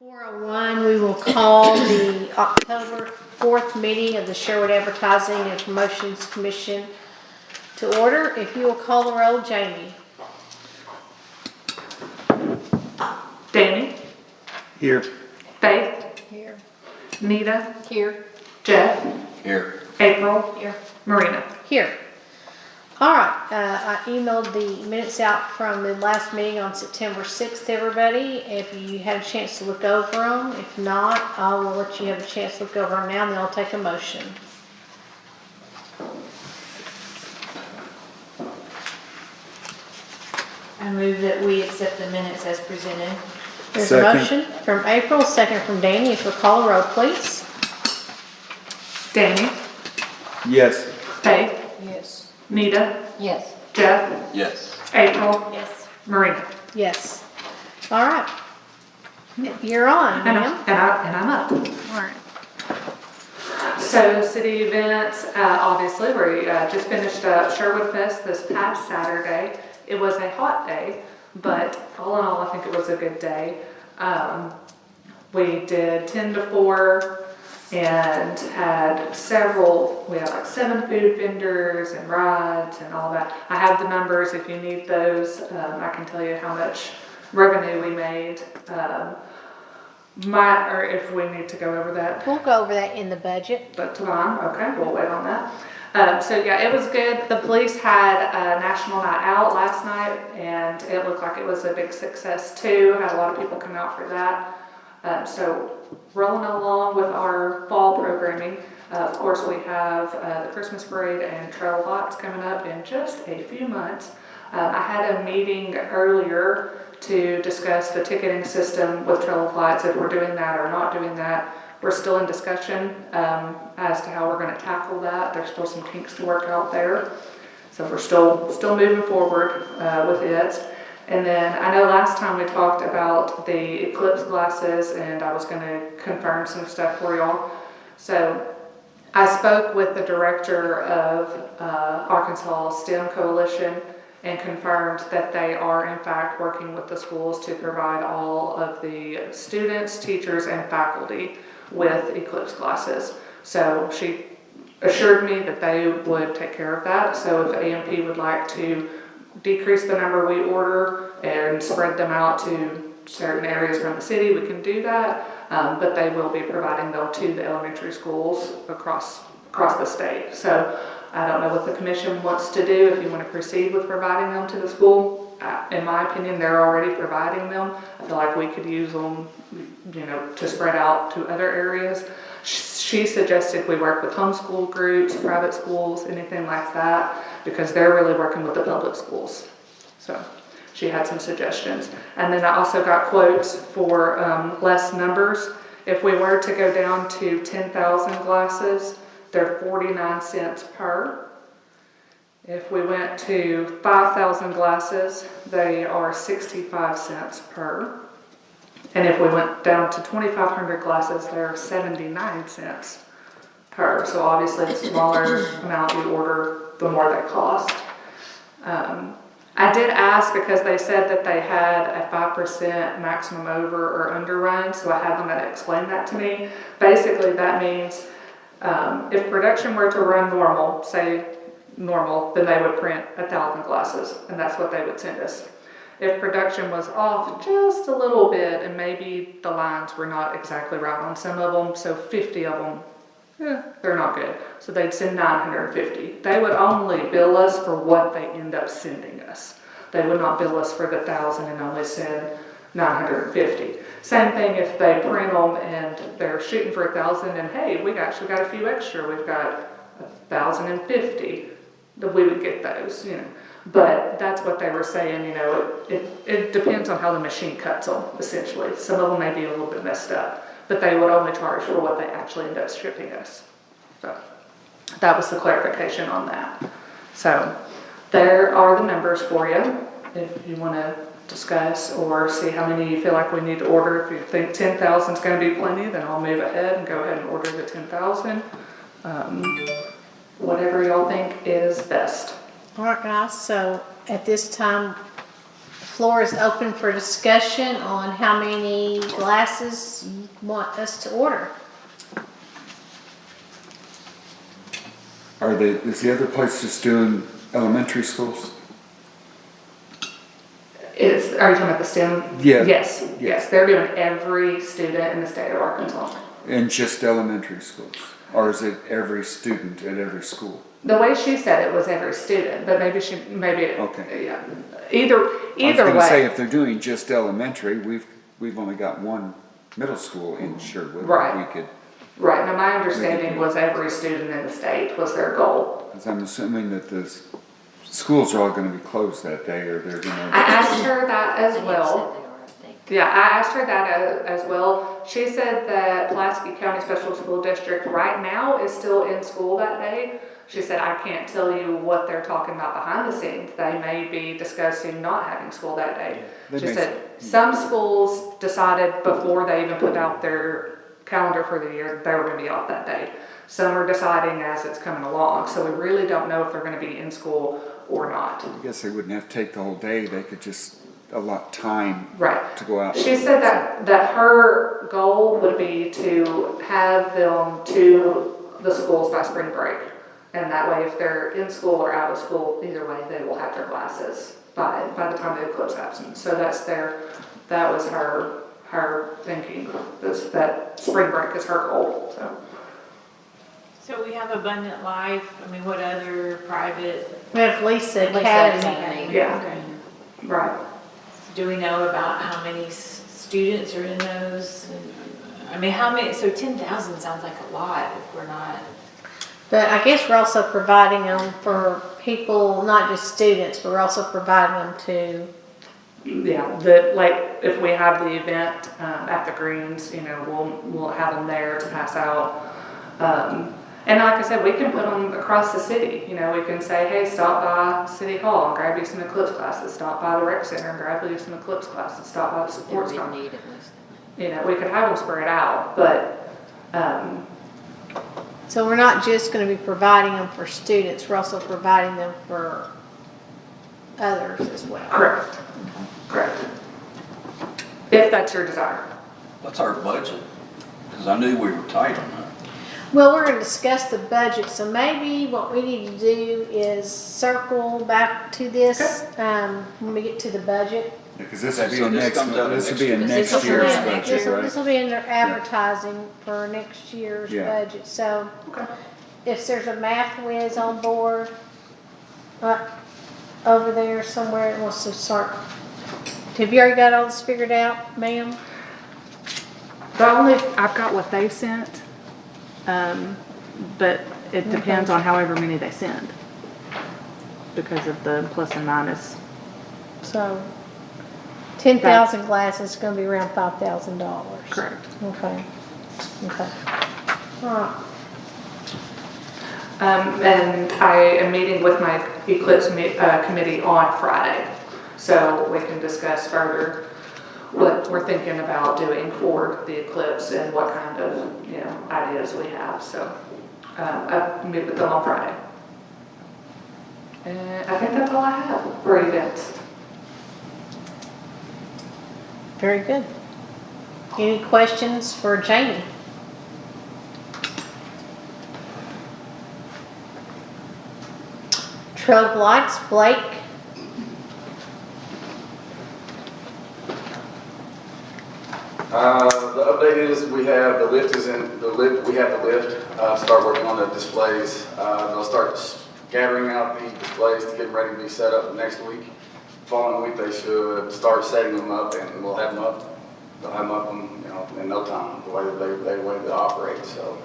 4:01, we will call the October 4th meeting of the Sherwood Advertising and Promotions Commission to order. If you will call the roll, Jamie. Danny. Here. Faith. Here. Nita. Here. Jeff. Here. April. Here. Marina. Here. All right, I emailed the minutes out from the last meeting on September 6th to everybody. If you had a chance to look over them, if not, I will let you have a chance to look over them now, and then I'll take a motion. I move that we accept the minutes as presented. There's Second. a motion from April, second from Danny. If you'll call the roll, please. Danny. Yes. Faith. Yes. Nita. Yes. Jeff. Yes. April. Yes. Marina. Yes. All right. You're on, And ma'am. I'm up. All right. So city events, obviously, we just finished Sherwood Fest this past Saturday. It was a hot day, but all in all, I think it was a good day. We did 10 to 4 and had we had like 7 food vendors and rides and all that. I have the numbers if you need those. I can tell you how much revenue we made. Or if we need to go over that. We'll go over that in the budget. That's fine, okay, we'll wait on that. So yeah, it was good. The police had a national night out last night, and it looked like it was a big success too. Had a lot of people come out for that. So rolling along with our fall programming, of course we have the Christmas parade and trail lots coming up in just a few months. I had a meeting earlier to discuss the ticketing system with trail lights, if we're doing that or not doing that. We're still in discussion as to how we're going to tackle that. There's still some kinks to work out there. So we're still moving forward with it. And then I know last time we talked about the eclipse glasses, and I was going to confirm some stuff for y'all. So I spoke with the director of Arkansas STEM Coalition and confirmed that they are in fact working with the schools to provide all of the students, teachers, and faculty with eclipse glasses. So she assured me that they would take care of that. So if AMP would like to decrease the number we order and spread them out to certain areas around the city, we can do that. But they will be providing them to the elementary schools across the state. So I don't know what the commission wants to do, if you want to proceed with providing them to the school. In my opinion, they're already providing them. I feel like we could use them, to spread out to other areas. She suggested we work with homeschool groups, private schools, anything like that, because they're really working with the public schools. So she had some suggestions. And then I also got quotes for less numbers. If we were to go down to 10,000 glasses, they're 49 cents per. If we went to 5,000 glasses, they are 65 cents per. And if we went down to 2,500 glasses, they're 79 cents per. So obviously the smaller amount you order, the more they cost. I did ask because they said that they had a 5% maximum over or under run, so I had them explain that to me. Basically that means if production were to run normal, then they would print 1,000 glasses, and that's what they would send us. If production was off just a little bit, and maybe the lines were not exactly right on some of them, so 50 of them, they're not good. So they'd send 950. They would only bill us for what they end up sending us. They would not bill us for the 1,000 and only send 950. Same thing if they print them and they're shooting for 1,000 and hey, we actually got a few extra. We've got 1,050. We would get those, But that's what they were saying, it depends on how the machine cuts them, essentially. Some of them may be a little bit messed up, but they would only charge for what they actually end up shipping us. So that was the clarification on that. So there are the numbers for you if you want to discuss or see how many you feel like we need to order. If you think 10,000 is going to be plenty, then I'll move ahead and go ahead and order the 10,000. Whatever y'all think is best. All right, guys, so at this time, floor is open for discussion on how many glasses you want us to order. Is the other place just doing elementary schools? Are you talking about the STEM? Yeah. Yes, they're doing every student in the state of Arkansas. And just elementary schools? Or is it every student at every school? The way she said it was every student, but maybe Okay. yeah. Either I was gonna say, way. if they're doing just elementary, we've only got one middle school in Sherwood. Right. We could, Right, now my understanding was every student in the state was their goal. because I'm assuming that the schools are all gonna be closed that day, or they're I gonna, asked her that as I think well. said they are, I think. Yeah, I asked her that as well. She said that Pulaski County Special School District right now is still in school that day. She said, I can't tell you what they're talking about behind the scenes. They may be discussing not having school that day. That She makes- said, some schools decided before they even put out their calendar for the year, they were gonna be off that day. Some are deciding as it's coming along, so we really don't know if they're gonna be in school or not. I guess they wouldn't have to take the whole day, they could just allot time Right. to go out. She said that her goal would be to have them to the schools by spring break. And that way, if they're in school or out of school, either way, they will have their glasses by the time the eclipse happens. So that was her thinking, that spring break is her goal, so. So we have Abundant Life, I mean, what other private? We have Lisa Lisa Academy. Academy. Yeah. Okay. Right. Do we know about how many students are in those? I mean, how many, so 10,000 sounds like a lot if we're not. But I guess we're also providing them for people, not just students, but we're also providing them to, Yeah, like, if we have the event, at the Greens, we'll have them there to pass out. And like I said, we can put them across the city, we can say, hey, stop by City Hall and grab you some eclipse classes, stop by the rec center and grab you some eclipse classes, stop by the support staff. need at least. We could have them spread out, but, so we're not just gonna be providing them for students, we're also providing them for others as well. correct. If that's your desire. What's our budget? Because I knew we were tight on that. Well, we're gonna discuss the budget, so maybe what we need to do is circle back to this, when we get to the budget. Because this would Okay, be so a this next, comes out of this would be a next next This will be year's in- budget, right? This will be in their advertising for next year's Yeah. budget, so Okay. if there's a math whiz on board, over there somewhere, that wants to start. Have you already got all this figured out, ma'am? I've got what they sent, but it depends on however many they send. Because of the plus and minus. So, 10,000 glasses is gonna be around $5,000. Correct. Okay. All right. And I am meeting with my Eclipse committee on Friday, so we can discuss further what we're thinking about doing for the eclipse and what kind of, ideas we have, so, I meet with them on Friday. And I think that's all I have for events. Very good. Any questions for Jamie? Trail of Lights, Blake. The update is we have the lift start working on the displays. They'll start gathering out the displays to get ready to be set up next week. Following week they should start setting them up and we'll have them up. They'll have them up in no time, the way that they operate. So,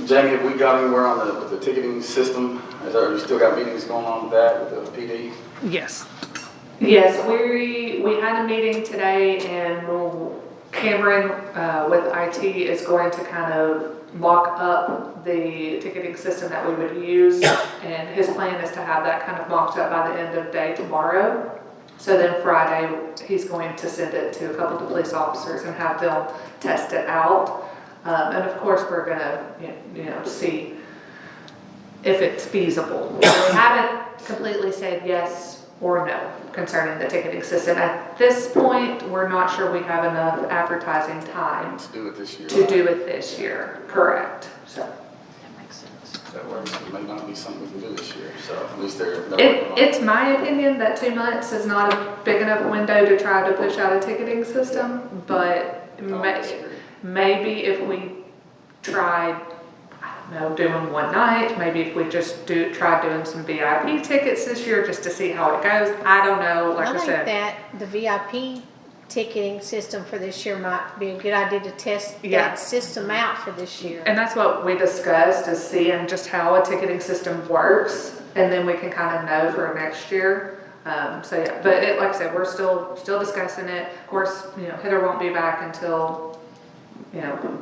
Jamie, have we got anywhere on with the ticketing system? You still got meetings going on with that, with the PD? Yes. Yes, we had a meeting today and Cameron with IT is going to kind of mock up the ticketing system that we would use. And his plan is to have that kind of mocked up by the end of day tomorrow. So then Friday, he's going to send it to a couple of police officers and have them test it out. And of course, we're gonna, see if it's feasible. We haven't completely said yes, or no concerning the ticketing system. At this point, we're not sure we have enough advertising time To do it this year. to do it this year, correct? So That makes sense. That works. It may not be something we can do this year, so at least they're working on it. it's my opinion that 2 months is not a big enough window to try to push out a ticketing system, but maybe if we tried, I don't know, doing one night, maybe if we just try doing some VIP tickets this year just to see how it goes. I don't know, like I think said. that the VIP ticketing system for this year might be a good idea to test Yeah. that system out for this year. And that's what we discussed, is seeing just how a ticketing system works, and then we can kind of know for next year. So yeah, but like I said, we're still discussing it. Of course, Heather won't be back until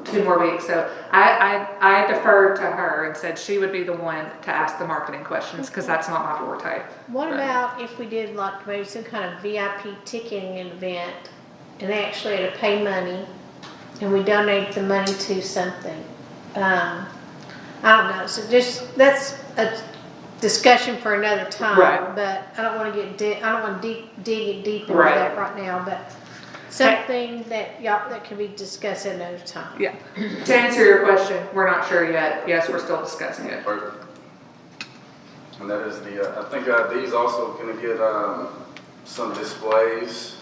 2 more weeks. So I deferred to her and said she would be the one to ask the marketing questions, because that's not my forte. What about if we did like maybe some kind of VIP ticketing event and they actually had to pay money and we donate the money to something? I don't know. So that's a discussion for another time. Right. But I don't want to I don't want to dig deep into Right. that right now. But something that can be discussed at another time. Yeah. To answer your question, we're not sure yet. Yes, we're still discussing it. Perfect. And that is I think Dee's also gonna get some displays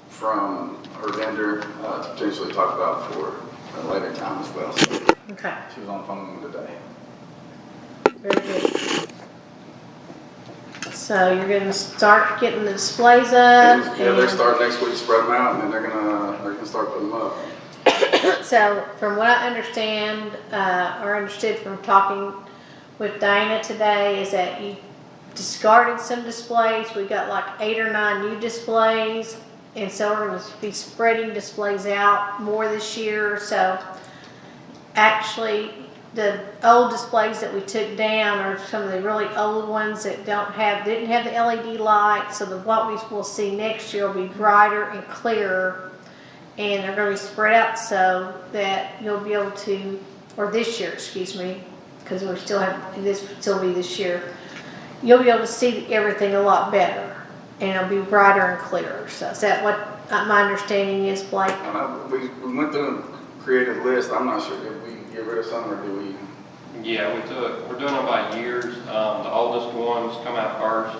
from her vendor to potentially talk about for a later time as well. So Okay. she was on the phone with me today. Very good. So you're going to start getting the displays up. Yeah, they're and- starting next week to spread them out, and then they're gonna start putting them up. So from what I understand, or understood from talking with Diana today, is that you discarded some displays. We got like 8 or 9 new displays, and so we're going to be spreading displays out more this year. So actually, the old displays that we took down are some of the really old ones that didn't have the LED light. So what we will see next year will be brighter and clearer, and they're going to be spread out so that you'll be able to, or this year, excuse me, because we still have this still be this year. You'll be able to see everything a lot better, and it'll be brighter and clearer. So is that what my understanding is, Blake? We went through and created a list. I'm not sure if we get rid of some or do we? Yeah, we're doing them by years. The oldest ones come out first.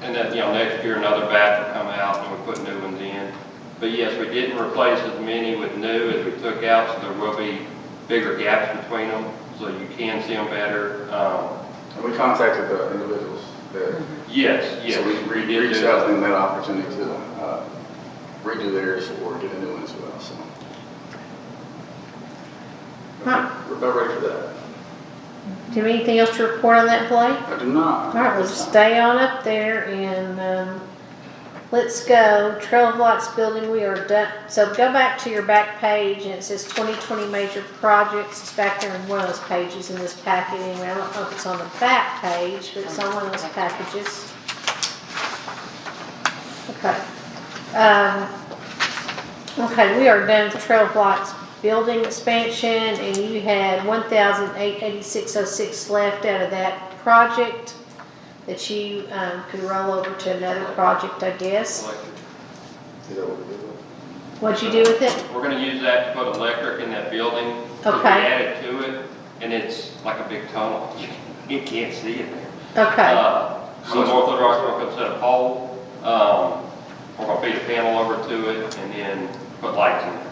And then, next year another batch will come out and we put new ones in. But yes, we didn't replace as many with new as we took out, so there will be bigger gaps between them, so you can see them better. And we contacted the individuals that. Yes. So we did reached do out that. to them that opportunity to redo theirs or get a new one as well, so. Huh. We're about ready for that. Do you have anything else to report on that, Blake? I do not. All right, let's stay on up there and let's go. Trail of Lights building, we are done. So go back to your back page and it says 2020 major projects. It's back there in one of those pages in this packet. Anyway, I don't know if it's on the back page, but it's on one of those packages. Okay. Okay, we are done with Trail of Lights building expansion, and you had 1,886.06 left out of that project that you could roll over to another project, I guess. Is that what we did? What'd you do with it? We're gonna use that to put electric in that building. So we Okay. added to it, and it's like a big tunnel. You can't see it there. Okay, So Northwood Rock's gonna set a pole, we're gonna feed a panel over to it, and then put lights in there.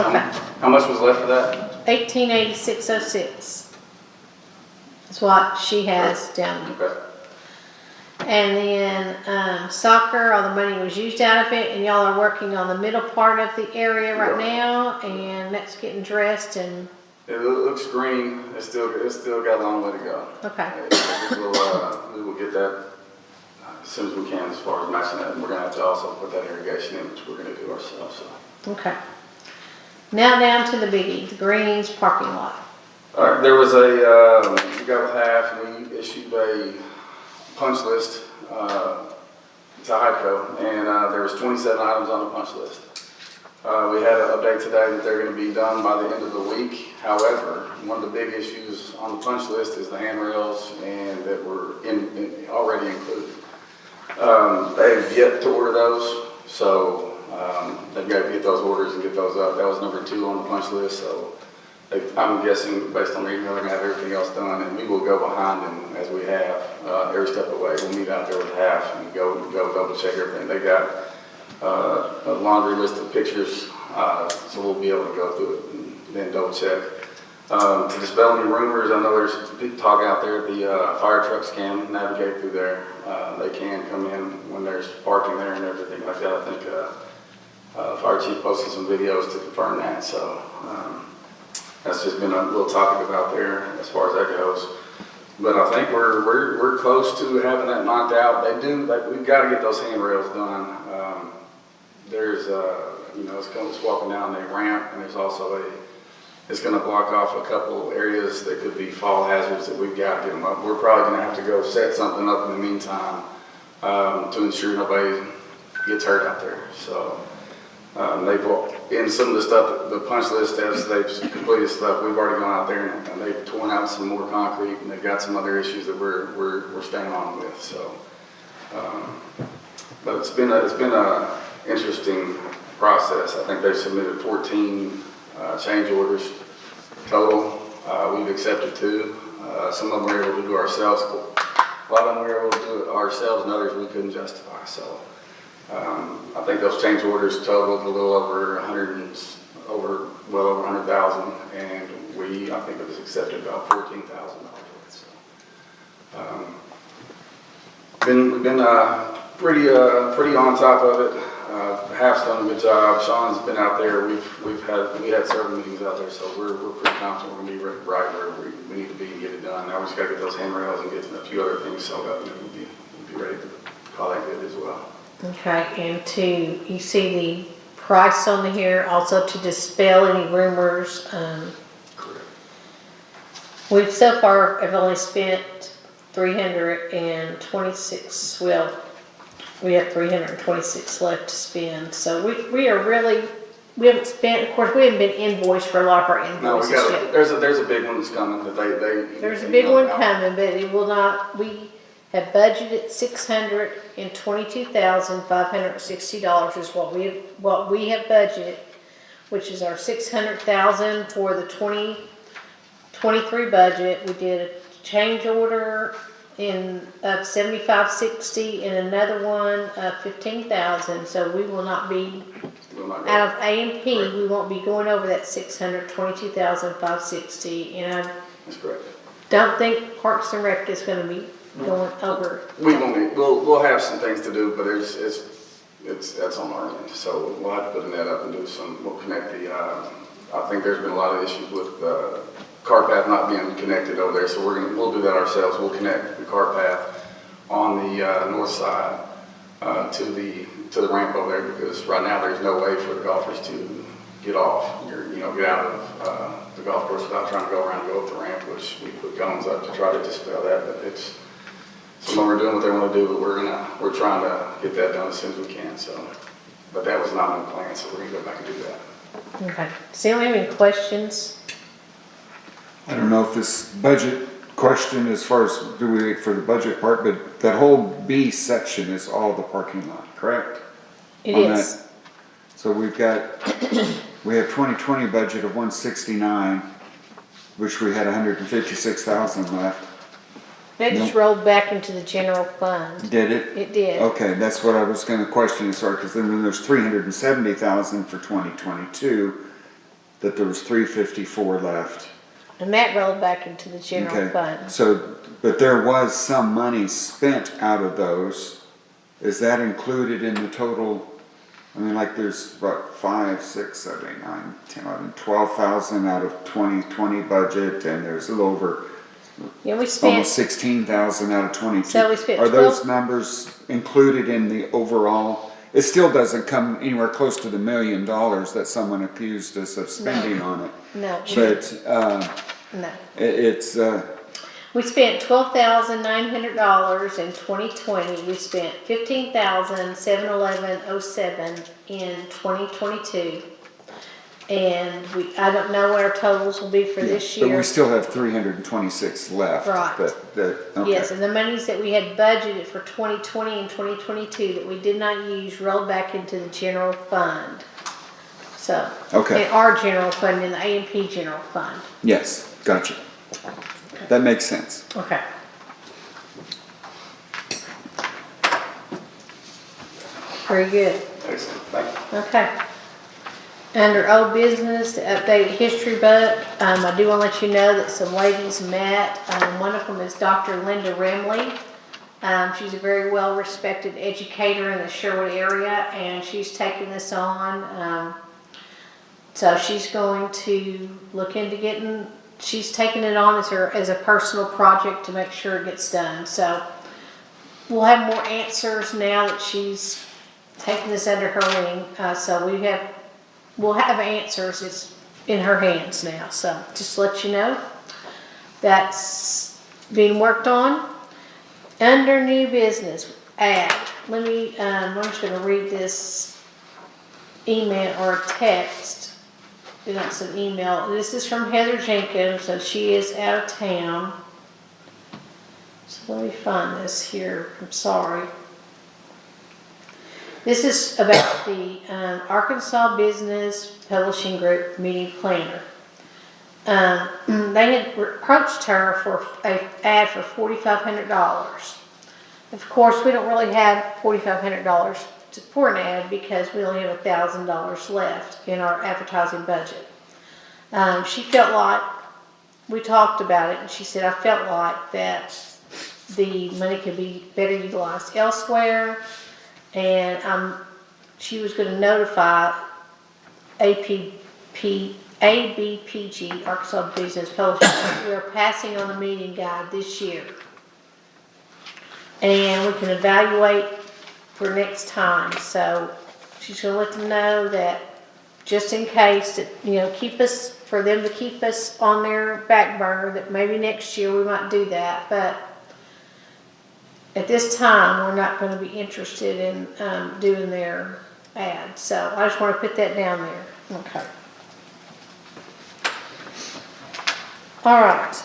okay. How much was left for that? 1886.06 is what she has down. Okay. And then soccer, all the money was used out of it, and y'all are working on the middle part of the area right now, and that's getting dressed and, It looks green. It's still got a long way to go. okay. We will get that as soon as we can as far as matching that. And we're gonna have to also put that irrigation in, which we're gonna do ourselves, so. Okay. Now down to the biggie, the Greens parking lot. All right, there was we got with half, we issued a punch list to HICO, and there was 27 items on the punch list. We had an update today that they're gonna be done by the end of the week. However, one of the big issues on the punch list is the handrails and that were already included. They've yet to order those, so, they've got to get those orders and get those up. That was number 2 on the punch list, so I'm guessing based on the email, they're gonna have everything else done, and we will go behind them as we have, every step of the way. We'll meet out there with half and go double check everything. They got, a laundry list of pictures, so we'll be able to go through it and then double check. To dispel any rumors, I know there's big talk out there, the fire trucks can navigate through there. They can come in when there's parking there and everything like that. I think fire chief posted some videos to confirm that, so that's just been a little topic about there as far as that goes. But I think we're close to having that knocked out. We've got to get those handrails done. There's it's walking down the ramp, and there's also it's going to block off a couple areas that could be fall hazards that we've got to get them up. We're probably going to have to go set something up in the meantime to ensure nobody gets hurt out there. So in some of the stuff, the punch list as they've completed stuff, we've already gone out there and they've torn out some more concrete, and they've got some other issues that we're staying on with. So, but it's been a interesting process. I think they've submitted 14 change orders total. We've accepted 2. Some of them we're able to do ourselves. A lot of them we were able to do it ourselves, and others we couldn't justify. So I think those change orders totaled a little over well over 100,000, and I think it was accepted about $14,000 worth. So we've been pretty on top of it. Half's done a good job. Sean's been out there. We had several meetings out there, so we're pretty confident we're gonna be right where we need to be and get it done. Now we just gotta get those handrails and get a few other things sold up, and then we'll be ready to call that good as well. Okay, and you see the price on here, also to dispel any rumors. Correct. We've so far have only spent 326, well, we have 326 left to spend, so we haven't spent, of course, we haven't been invoiced for a lot of our No, invoices yet. there's a big one that's coming that they. There's a big one coming, but it will not, we have budgeted $622,560 is what we have budgeted, which is our $600,000 for the 2023 budget. We did a change order of $75.60 and another one of $15,000. So we will not be out of A&P. We won't be going over that $622,560, and I That's correct. don't think Parks and Rec is going to be going over. We'll have some things to do, but that's on our end. So we'll have to put a net up and we'll connect I think there's been a lot of issues with car path not being connected over there, so we'll do that ourselves. We'll connect the car path on the north side to the ramp over there, because right now there's no way for the golfers to get off, get out of the golf course without trying to go around and go up the ramp, which we put cones up to try to dispel that. But some of them are doing what they want to do, but we're trying to get that done as soon as we can. So, but that was not in the plan, so we're gonna go back and do that. Okay. Does anyone have any questions? I don't know if this budget question, as far as do we wait for the budget part, but that whole B section is all the parking lot, correct? It On is. that. So we have 2020 budget of 169, which we had 156,000 left. That just rolled back into the general fund. Did it? It did. Okay, that's what I was gonna question, because then there's 370,000 for 2022, that there was 354 left. And that rolled back into the general Okay, fund. so, but there was some money spent out of those. Is that included in the total? I mean, like there's what, 5, 6, 7, 8, 9, 10, 11, 12,000 out of 2020 budget, and there's a little over Yeah, we spent, almost 16,000 out of 22. So we spent Are those 12 numbers included in the overall? It still doesn't come anywhere close to the $1 million that someone accused us of spending on it. no, But no. it's We spent $12,900 in 2020. We spent $15,711.07 in 2022. And I don't know what our totals will be for this But year. we still have 326 left. Right. Okay. Yes, and the monies that we had budgeted for 2020 and 2022 that we did not use rolled back into the general fund. So, Okay. in our general fund, in the A&P general fund. Yes, gotcha. That makes sense. Okay. Very good. Excellent, thank you. Okay. Under old business, the updated history book, I do want to let you know that some ladies met. One of them is Dr. Linda Remley. She's a very well-respected educator in the Sherwood area, and she's taking this on. So she's going to look into she's taking it on as a personal project to make sure it gets done. So we'll have more answers now that she's taking this under her wing. So we'll have answers. It's in her hands now. So just to let you know, that's being worked on. Under new business, I'm just going to read this email or text. It's an email. This is from Heather Jenkins, and she is out of town. So let me find this here. I'm sorry. This is about the Arkansas Business Publishing Group meeting planner. They had approached her for an ad for $4,500. Of course, we don't really have $4,500 for an ad because we only have $1,000 left in our advertising budget. She felt like, we talked about it, and she said, I felt like that the money could be better utilized elsewhere, and she was going to notify ABPG, Arkansas Business Publishing. We are passing on the meeting guide this year. And we can evaluate for next time. So she's going to let them know that just in case that, for them to keep us on their back burner, that maybe next year we might do that. But at this time, we're not going to be interested in doing their ad. So I just want to put that down there. Okay. All right.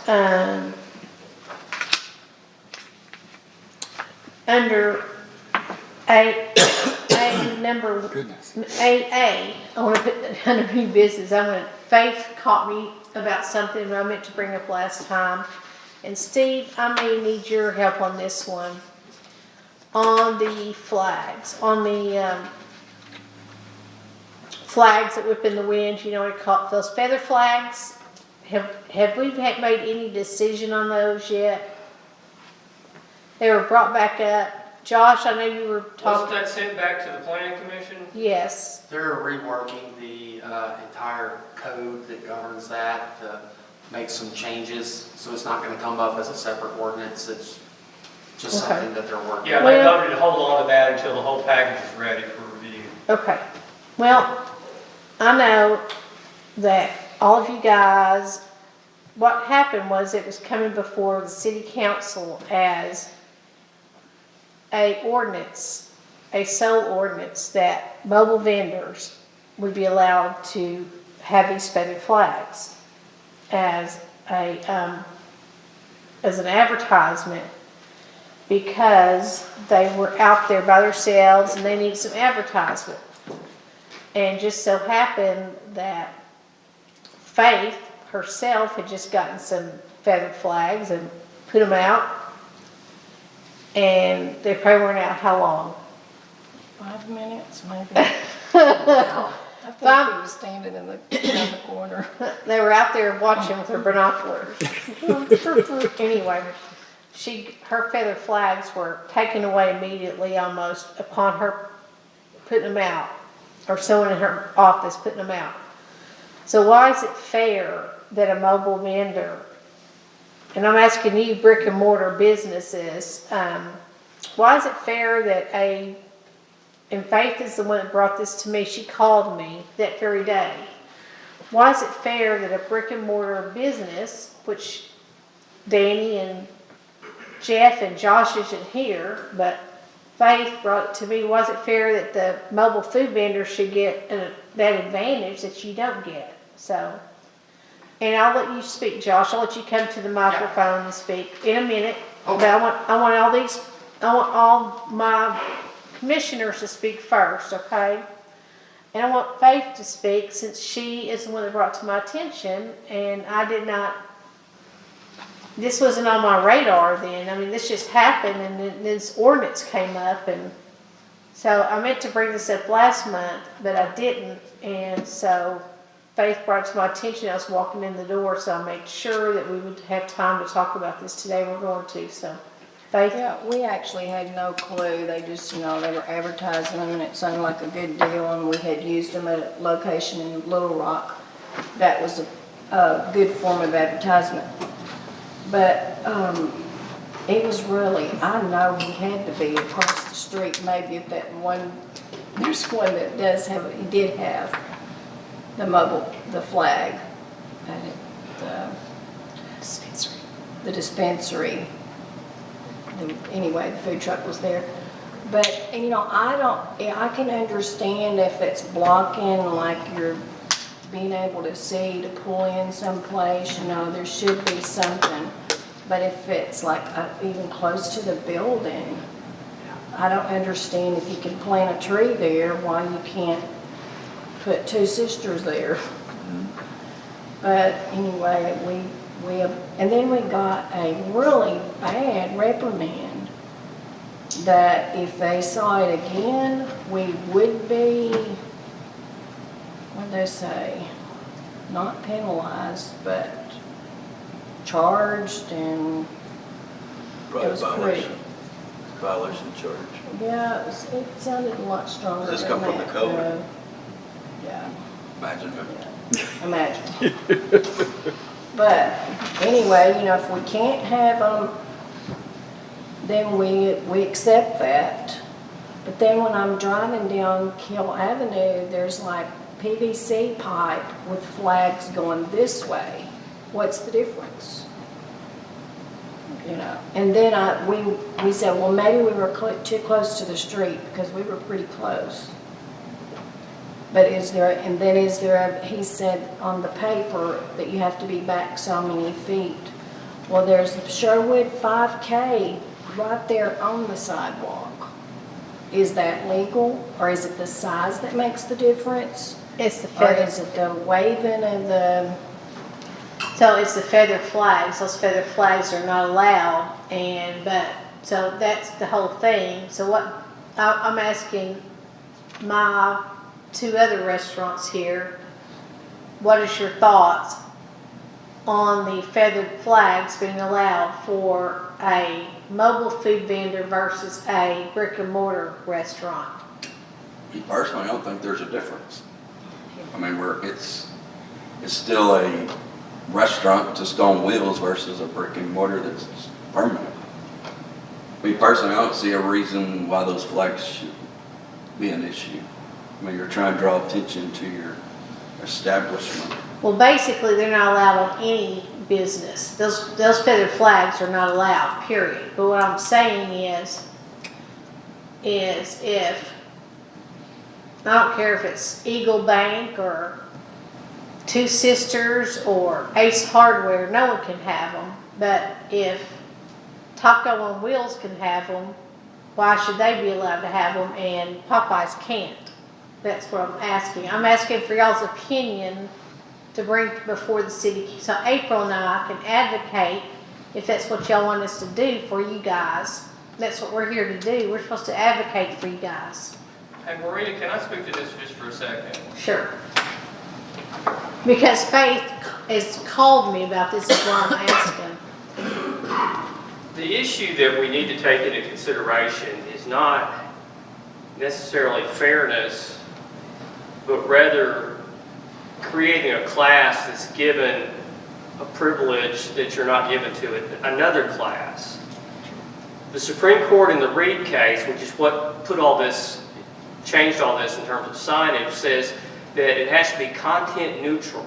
Under number Goodness. AA, I want to put that under new business. Faith caught me about something that I meant to bring up last time. And Steve, I may need your help on this one. On the flags, flags that whip in the wind, what I call those feather flags. Have we made any decision on those yet? They were brought back up. Josh, I know you were talking. Wasn't that sent back to the planning commission? Yes. They're reworking the entire code that governs that to make some changes, so it's not going to come up as a separate ordinance. It's just Okay. something that they're working Yeah, on. they voted to hold on to that until the whole package is ready for review. Okay. Well, I know that all of you guys, what happened was it was coming before the city council as a sole ordinance that mobile vendors would be allowed to have these feathered flags as an advertisement, because they were out there by themselves and they needed some advertisement. And just so happened that Faith herself had just gotten some feathered flags and put them out. And they probably weren't out how long? 5 minutes, maybe. I think he was standing in the corner. They were out there watching with their binoculars. Anyway, her feathered flags were taken away immediately almost upon her putting them out, or someone in her office putting them out. So why is it fair that a mobile vendor, and I'm asking you brick and mortar businesses, why is it fair that and Faith is the one that brought this to me, she called me that very day. Why is it fair that a brick and mortar business, which Danny and Jeff and Josh isn't here, but Faith brought it to me, was it fair that the mobile food vendors should get that advantage that you don't get? So, and I'll let you speak, Josh. I'll let you come to the microphone and speak in a minute. Okay. But I want all my commissioners to speak first, okay? And I want Faith to speak since she is the one that brought it to my attention, and this wasn't on my radar then. I mean, this just happened, and then this ordinance came up, and so I meant to bring this up last month, but I didn't, and so Faith brought it to my attention. I was walking in the door, so I made sure that we would have time to talk about this today. We're going to, so Faith. Yeah, we actually had no clue. They just, they were advertising them and it sounded like a good deal, and we had used them at a location in Little Rock. That was a good form of advertisement. But it was really, I know he had to be across the street, maybe if that one, there's one that he did have the flag at the dispensary. Anyway, the food truck was there. But, I can understand if it's blocking, like you're being able to see to pull in someplace, there should be something. But if it's like even close to the building, I don't understand if you can plant a tree there, why you can't put Two Sisters there. But anyway, and then we got a really bad reprimand that if they saw it again, we would be, what'd they say, not penalized, but charged, and it was pretty. Violation charge. Yeah, it sounded a lot stronger Does this than come from that, the code? though. Yeah. Imagine that. Imagine. But anyway, if we can't have them, then we accept that. But then when I'm driving down Kill Avenue, there's like PVC pipe with flags going this way. What's the difference? And then we said, well, maybe we were too close to the street because we were pretty close. But he said on the paper that you have to be back so many feet. Well, there's Sherwood 5K right there on the sidewalk. Is that legal, or is it the size that makes the difference? It's the Or feather. is it the waving and the... So it's the feather flags. Those feather flags are not allowed, so that's the whole thing. So what I'm asking my two other restaurants here, what is your thoughts on the feathered flags being allowed for a mobile food vendor versus a brick and mortar restaurant? Me personally, I don't think there's a difference. I mean, it's still a restaurant just on wheels versus a brick and mortar that's permanent. Me personally, I don't see a reason why those flags should be an issue. I mean, you're trying to draw attention to your establishment. Well, basically, they're not allowed on any business. Those feathered flags are not allowed, period. But what I'm saying is if, I don't care if it's Eagle Bank or Two Sisters or Ace Hardware, no one can have them. But if Taco on Wheels can have them, why should they be allowed to have them and Popeyes can't? That's what I'm asking. I'm asking for y'all's opinion to bring before the city. So April and I can advocate if that's what y'all want us to do for you guys. That's what we're here to do. We're supposed to advocate for you guys. Hey, Marina, can I speak to this just for a second? Sure. Because Faith has called me about this, is why I'm asking. The issue that we need to take into consideration is not necessarily fairness, but rather creating a class that's given a privilege that you're not given to another class. The Supreme Court in the Reed case, which is what changed all this in terms of signage, says that it has to be content neutral.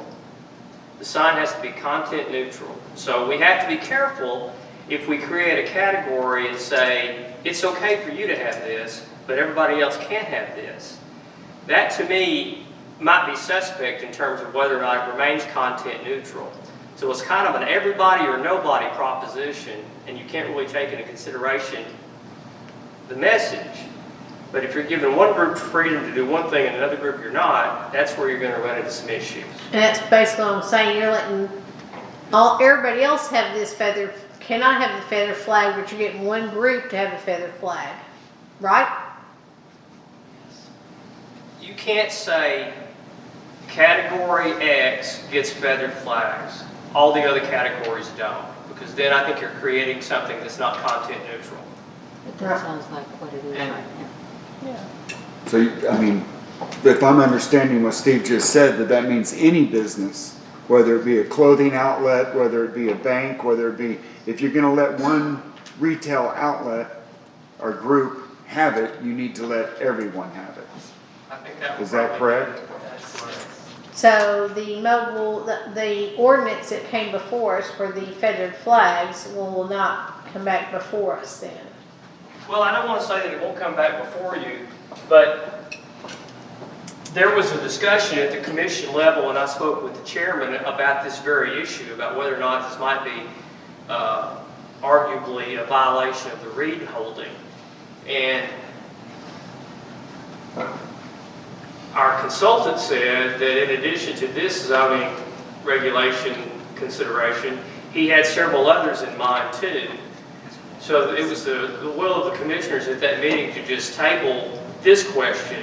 The sign has to be content neutral. So we have to be careful if we create a category and say, it's okay for you to have this, but everybody else can't have this. That to me might be suspect in terms of whether or not it remains content neutral. So it's kind of an everybody or nobody proposition, and you can't really take into consideration the message. But if you're giving one group freedom to do one thing and another group you're not, that's where you're going to run into some issues. And that's basically what I'm saying. You're letting everybody else have this feather, cannot have the feather flag, but you're getting one group to have the feather flag, right? You can't say category X gets feathered flags, all the other categories don't, because then I think you're creating something that's not content neutral. That sounds like what it is And- right now. So, I mean, if I'm understanding what Steve just said, that means any business, whether it be a clothing outlet, whether it be a bank, whether it be, if you're gonna let one retail outlet or group have it, you need to let everyone have it. I think that Is that correct? So the ordinance that came before us for the feathered flags will not come back before us then. Well, I don't want to say that it won't come back before you, but there was a discussion at the commission level, and I spoke with the chairman about this very issue, about whether or not this might be arguably a violation of the Reed holding. And our consultant said that in addition to this zoning regulation consideration, he had several others in mind too. So it was the will of the commissioners at that meeting to just table this question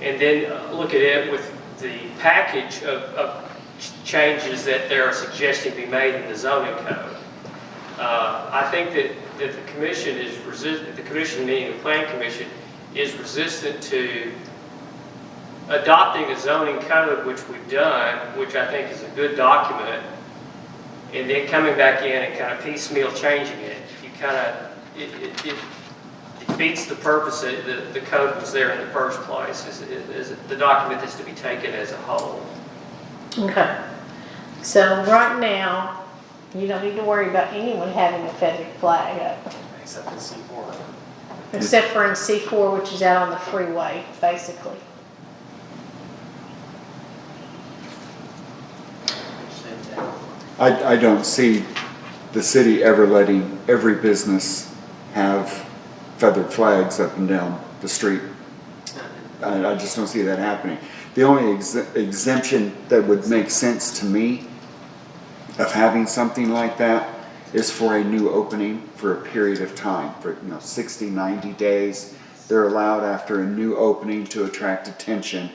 and then look at it with the package of changes that they are suggesting be made in the zoning code. I think that the commission is resistant, the commission meaning the planning commission, is resistant to adopting a zoning code, which we've done, which I think is a good document, and then coming back in and kind of piecemeal changing it. It defeats the purpose that the code was there in the first place, is the document that's to be taken as a whole. Okay. So right now, you don't need to worry about anyone having a feathered flag up, Except in C4. except for in C4, which is out on the freeway, basically. I don't see the city ever letting every business have feathered flags up and down the street. I just don't see that happening. The only exemption that would make sense to me of having something like that is for a new opening for a period of time, for 60, 90 days. They're allowed after a new opening to attract attention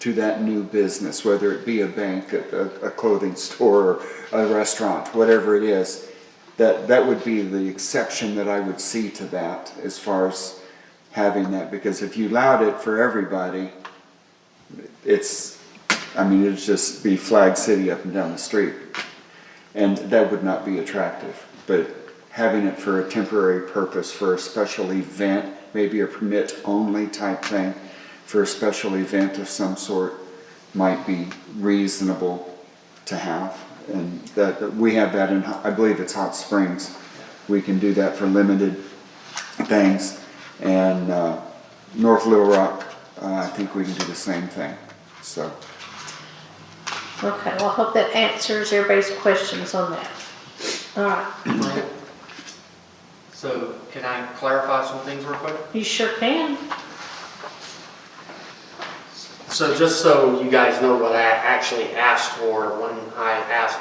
to that new business, whether it be a bank, a clothing store, or a restaurant, whatever it is. That would be the exception that I would see to that as far as having that, because if you allowed it for everybody, it'd just be Flag City up and down the street. And that would not be attractive. But having it for a temporary purpose, for a special event, maybe a permit only type thing, for a special event of some sort, might be reasonable to have. And that we have that in, I believe it's Hot Springs. We can do that for limited things. And North Little Rock, I think we can do the same thing. So. Okay, well, I hope that answers everybody's questions on that. All right. So can I clarify some things real quick? You sure can. So just so you guys know what I actually asked for when I asked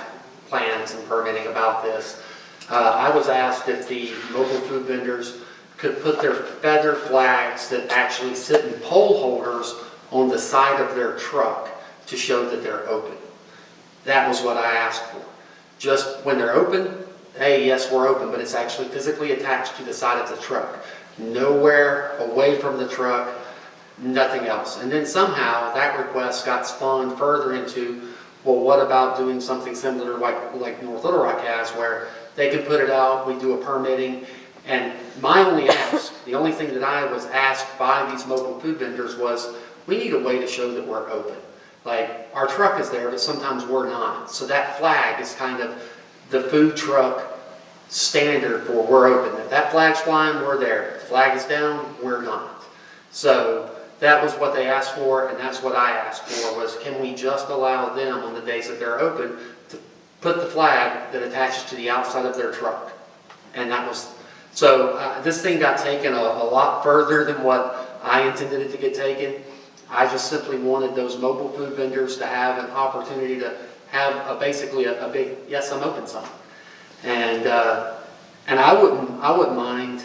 plans and permitting about this, I was asked if the mobile food vendors could put their feather flags that actually sit in pole holders on the side of their truck to show that they're open. That was what I asked for. Just when they're open, hey, yes, we're open, but it's actually physically attached to the side of the truck. Nowhere away from the truck, nothing else. And then somehow that request got spawned further into, well, what about doing something similar like North Little Rock has, where they could put it out, we do a permitting, and my only ask, the only thing that I was asked by these mobile food vendors was, we need a way to show that we're open. like, our truck is there, but sometimes we're not. So that flag is kind of the food truck standard for we're open. If that flag's flying, we're there. If the flag is down, we're not. So that was what they asked for, and that's what I asked for, was can we just allow them on the days that they're open to put the flag that attaches to the outside of their truck? And that was, so this thing got taken a lot further than what I intended it to get taken. I just simply wanted those mobile food vendors to have an opportunity to have basically a big, yes, I'm open sign. And I wouldn't mind,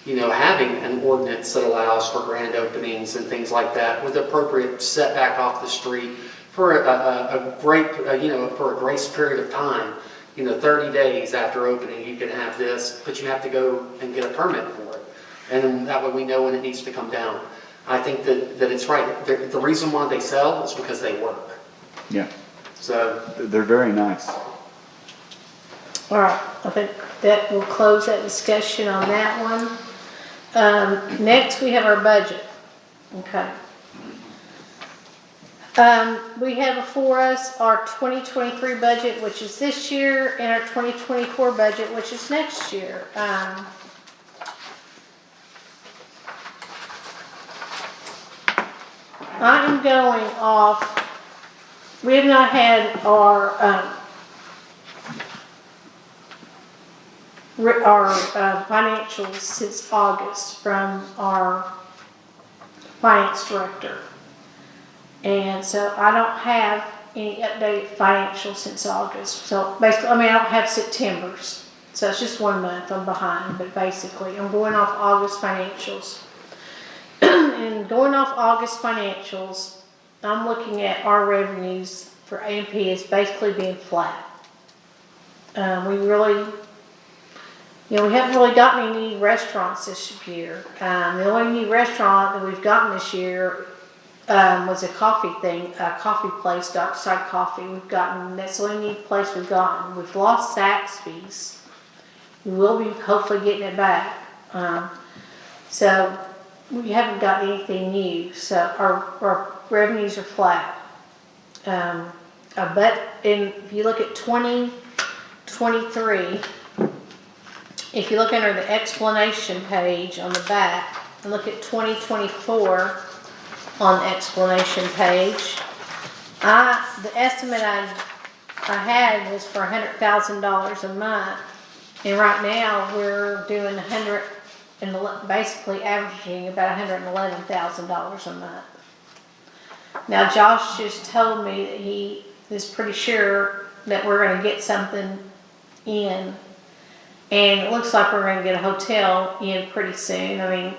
having an ordinance that allows for grand openings and things like that with appropriate setback off the street for a grace period of time. 30 days after opening, you can have this, but you have to go and get a permit for it. And that way we know when it needs to come down. I think that it's right. The reason why they sell is because they work. Yeah. So They're very nice. All right, I think that will close that discussion on that one. Next, we have our budget. Okay. We have before us our 2023 budget, which is this year, and our 2024 budget, which is next year. I am going off, we have not had our financials since August from our finance director. And so I don't have any updated financials since August. So basically, I don't have September's. So it's just 1 month I'm behind, but basically I'm going off August financials. And going off August financials, I'm looking at our revenues for A&P as basically being flat. We haven't really gotten any restaurants this year. The only new restaurant that we've gotten this year was a coffee place, Dark Side Coffee. That's the only new place we've gotten. We've lost Zaxby's. We will be hopefully getting it back. So we haven't got anything new. So our revenues are flat. But if you look at 2023, if you look under the explanation page on the back and look at 2024 on the explanation page, the estimate I had was for $100,000 a month, and right now we're doing basically averaging about $111,000 a month. Now Josh just told me that he is pretty sure that we're going to get something in. And it looks like we're going to get a hotel in pretty soon.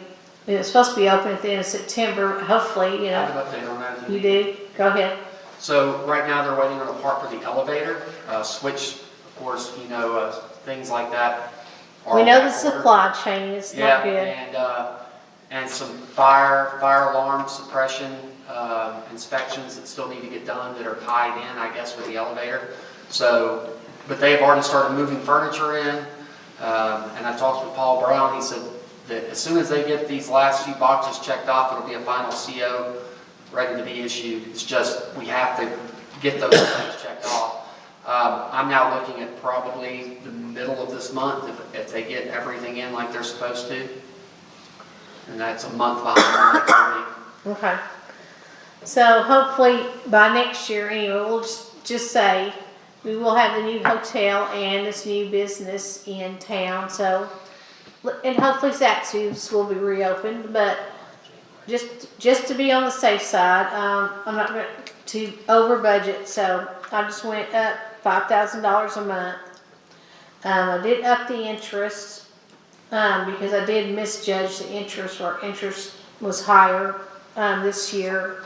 It's supposed to be open at the end of September. Hopefully, I have an update on that. You do? Go ahead. So right now they're waiting on a part for the elevator, switch, of course, things like that. We know the supply chain is not good. And some fire alarm suppression inspections that still need to get done that are tied in, I guess, with the elevator. So, but they have already started moving furniture in. And I talked with Paul Brown. He said that as soon as they get these last few boxes checked off, it'll be a final CO ready to be issued. It's just we have to get those things checked off. I'm now looking at probably the middle of this month if they get everything in like they're supposed to. And that's a month behind. Okay. So hopefully by next year, anyway, we'll just say we will have the new hotel and this new business in town. So, and hopefully Zaxby's will be reopened. But just to be on the safe side, I'm not going to over budget. So I just went up $5,000 a month. I did up the interest because I did misjudge the interest, or interest was higher this year.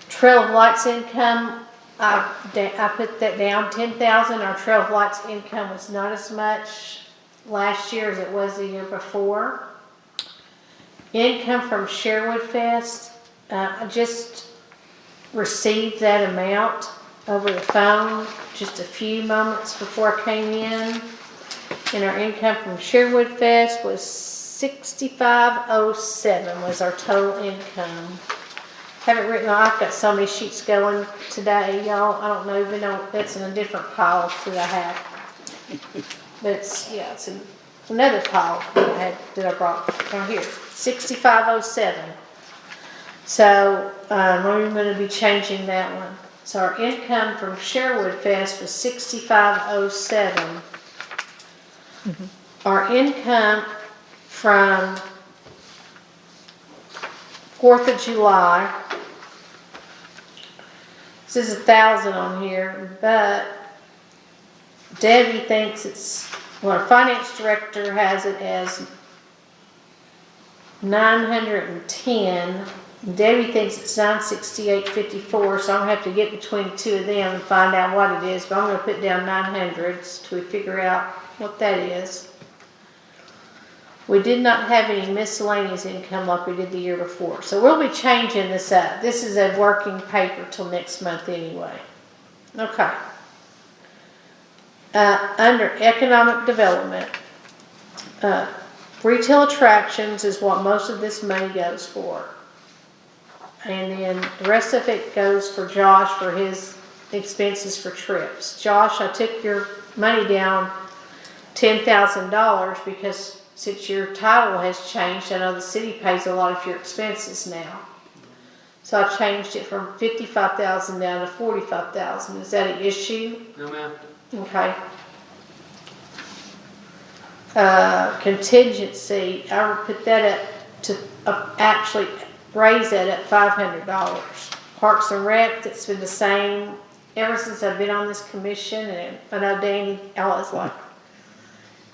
Trail of Lights income, I put that down 10,000. Our Trail of Lights income was not as much last year as it was the year before. Income from Sherwood Fest, I just received that amount over the phone just a few moments before I came in. And our income from Sherwood Fest was $65.07 was our total income. Haven't written, I've got so many sheets going today, y'all, I don't know, even though that's in a different pile that I have. But it's, yeah, it's another pile that I brought right here, 6507. So, I'm gonna be changing that one. So our income from Sherwood Fest was 6507. Our income from 4th of July, this is 1,000 on here, but Debbie thinks it's, well, our finance director has it as 910. Debbie thinks it's 968.54, so I'm gonna have to get between the two of them and find out what it is, but I'm gonna put down 900s till we figure out what that is. We did not have any miscellaneous income like we did the year before. So we'll be changing this up. This is a working paper till next month anyway. Okay. Under economic development, retail attractions is what most of this money goes for. And then the rest of it goes for Josh for his expenses for trips. Josh, I took your money down $10,000 because since your title has changed, I know the city pays a lot of your expenses now. So I changed it from $55,000 down to $45,000. Is that an issue? No, ma'am. Okay. Contingency, I would put that up to actually raise that at $500. Parks and Rec, it's been the same ever since I've been on this commission, and I know Danny, I was like,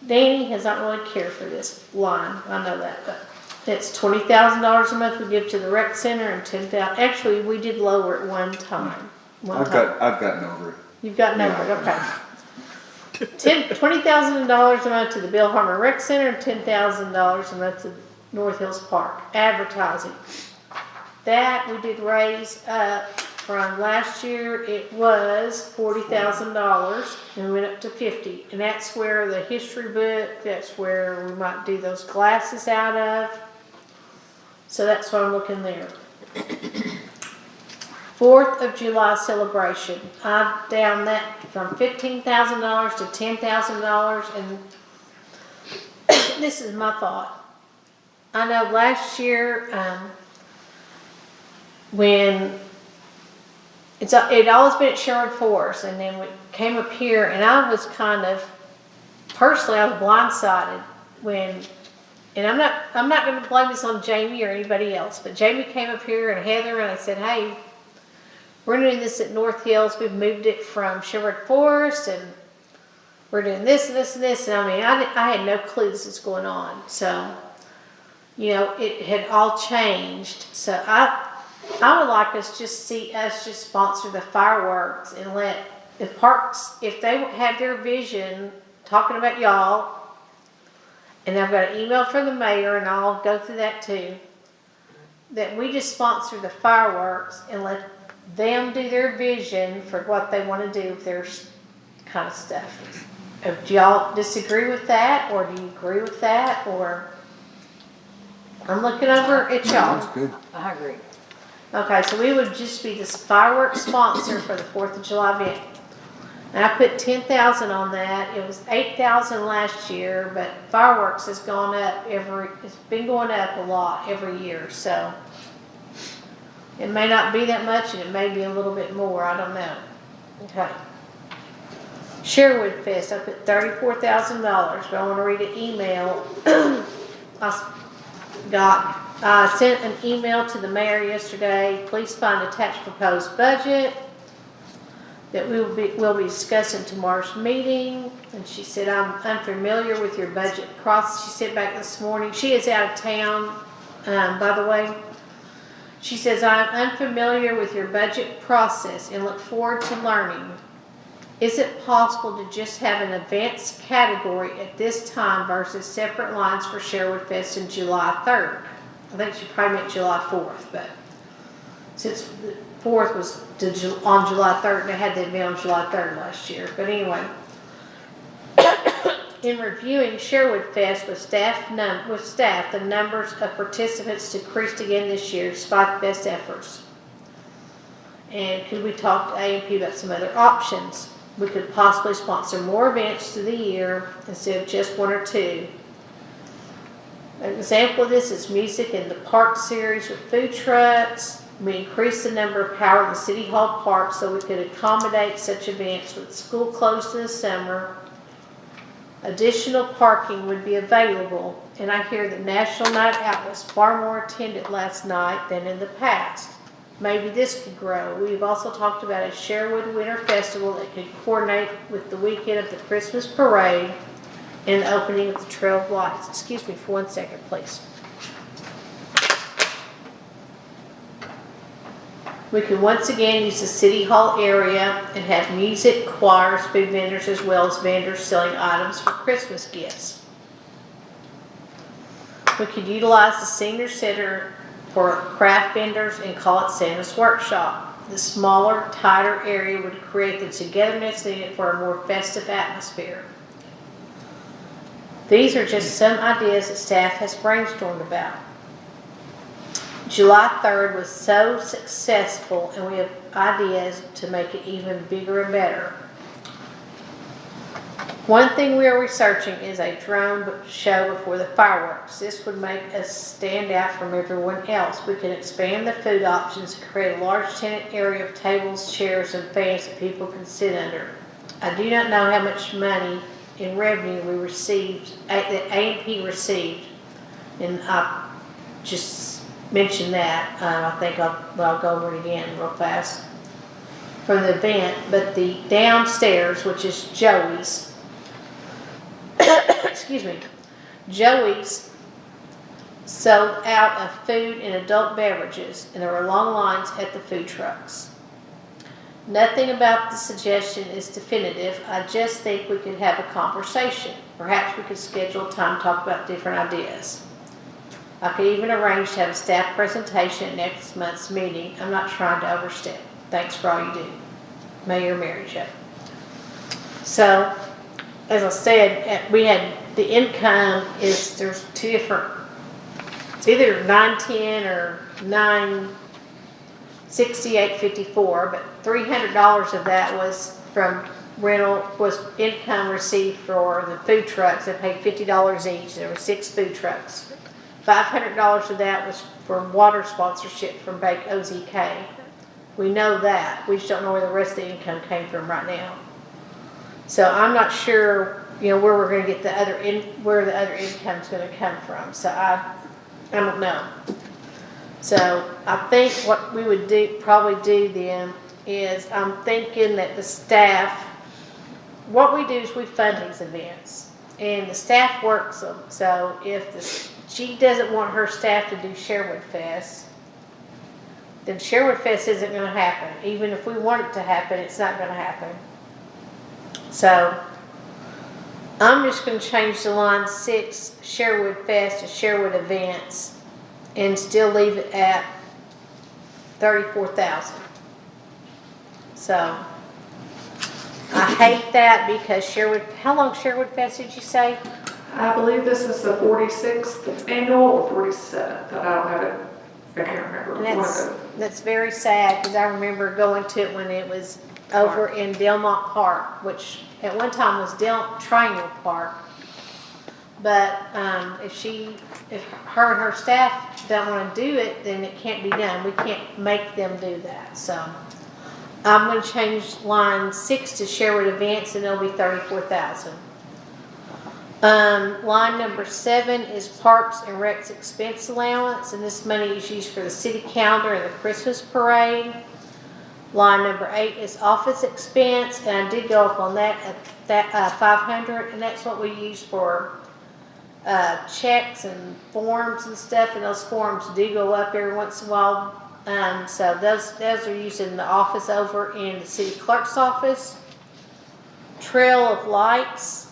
Danny has not really cared for this line. I know that, but it's $20,000 a month we give to the rec center and $10,000. Actually, we did lower it one time. I've gotten over it. You've gotten over it, okay. $20,000 a month to the Bill Harmon Rec Center and $10,000 a month to North Hills Park. Advertising. That we did raise up from last year. It was $40,000 and we went up to $50,000. And that's where the history book, that's where we might do those glasses out of. So that's what I'm looking there. 4th of July celebration. I down that from $15,000 to $10,000, and this is my thought. I know last year when it always been at Sherwood Forest, and then we came up here, and I was kind of personally I was blindsided when. And I'm not going to blame this on Jamie or anybody else, but Jamie came up here and Heather and I said, hey, we're doing this at North Hills. We've moved it from Sherwood Forest and we're doing this and this and this. And I mean, I had no clue this was going on. So, you know, it had all changed. So I would like us just sponsor the fireworks and let the parks, if they have their vision talking about y'all, and I've got an email from the mayor, and I'll go through that too, that we just sponsor the fireworks and let them do their vision for what they want to do with their kind of stuff. Do y'all disagree with that, or do you agree with that, or? I'm looking over at y'all. That's good. I agree. Okay, so we would just be this fireworks sponsor for the 4th of July event. And I put $10,000 on that. It was $8,000 last year, but fireworks has gone up it's been going up a lot every year, so it may not be that much and it may be a little bit more, I don't know. Okay. Sherwood Fest, I put $34,000, but I want to read an email. I sent an email to the mayor yesterday. Please find attached proposed budget that we'll be discussing tomorrow's meeting. And she said, I'm unfamiliar with your budget process. She sent back this morning. She is out of town, by the way. She says, I'm unfamiliar with your budget process and look forward to learning. Is it possible to just have an events category at this time versus separate lines for Sherwood Fest in July 3rd? I think she probably meant July 4th, but since the 4th was on July 3rd, they had that event on July 3rd last year. But anyway, in reviewing Sherwood Fest with staff, the numbers of participants decreased again this year despite the best efforts. And could we talk to A&P about some other options? We could possibly sponsor more events through the year instead of just one or two. An example of this is music in the park series with food trucks. We increased the number of power in the City Hall Park so we could accommodate such events with school closed in the summer. Additional parking would be available, and I hear that National Night Out was far more attended last night than in the past. Maybe this could grow. We've also talked about a Sherwood Winter Festival that could coordinate with the weekend of the Christmas parade and the opening of the Trail of Lights. Excuse me for 1 second, please. We can once again use the City Hall area and have music, choirs, food vendors, as well as vendors selling items for Christmas gifts. We could utilize the Senior Center for craft vendors and call it Santa's Workshop. The smaller, tighter area would create the togetherness needed for a more festive atmosphere. These are just some ideas that staff has brainstormed about. July 3rd was so successful, and we have ideas to make it even bigger and better. One thing we are researching is a drone show before the fireworks. This would make us stand out from everyone else. We can expand the food options and create a large tenant area of tables, chairs, and fans that people can sit under. I do not know how much money in revenue we received, that A&P received, and I just mentioned that. I think I'll go over it again real fast from the event. But the downstairs, which is Joey's, excuse me, Joey's sold out of food and adult beverages, and there were long lines at the food trucks. Nothing about the suggestion is definitive. I just think we could have a conversation. Perhaps we could schedule time to talk about different ideas. I could even arrange to have a staff presentation at next month's meeting. I'm not trying to overstep. Thanks for all you do. Mayor Mary Jo. So, as I said, we had the income is, there's two different, it's either 910 or 968.54, but $300 of that was from rental, was income received for the food trucks. They paid $50 each. There were 6 food trucks. $500 of that was for water sponsorship from Bake OZK. We know that. We just don't know where the rest of the income came from right now. So I'm not sure, where we're going to get where the other income is going to come from. So I don't know. So I think what we would probably do then is I'm thinking that the staff, what we do is we fund these events, and the staff works them. So if she doesn't want her staff to do Sherwood Fest, then Sherwood Fest isn't going to happen. Even if we want it to happen, it's not going to happen. So I'm just going to change the line 6 Sherwood Fest to Sherwood Events and still leave it at $34,000. So I hate that because how long Sherwood Fest did you say? I believe this is the 46th annual or 47th. I don't have it. I can't remember. And that's very sad because I remember going to it when it was over in Delmont Park, which at one time was Triangle Park. But if her and her staff don't want to do it, then it can't be done. We can't make them do that. So I'm going to change line 6 to Sherwood Events, and it'll be $34,000. Line number 7 is Parks and Rec's expense allowance, and this money is used for the city calendar and the Christmas parade. Line number 8 is office expense, and I did go up on that at $500, and that's what we use for checks and forms and stuff, and those forms do go up every once in a while. So those are used in the office over in the city clerk's office. Trail of Lights,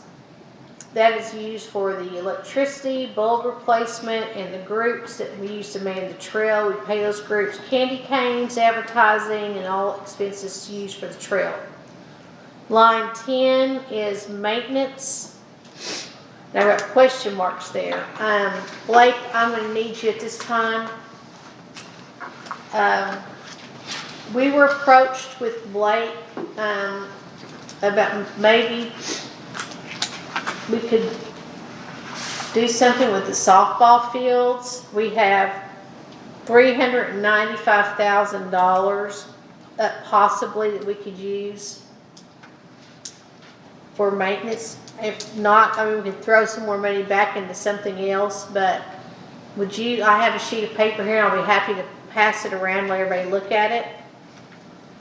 that is used for the electricity, bulb replacement, and the groups that we use to man the trail. We pay those groups candy canes, advertising, and all expenses used for the trail. Line 10 is maintenance. Now I've got question marks there. Blake, I'm going to need you at this time. we were approached with Blake, about maybe we could do something with the softball fields. We have $395,000 possibly that we could use for maintenance. If not, I mean, we could throw some more money back into something else, but would you, I have a sheet of paper here, I'll be happy to pass it around, let everybody look at it.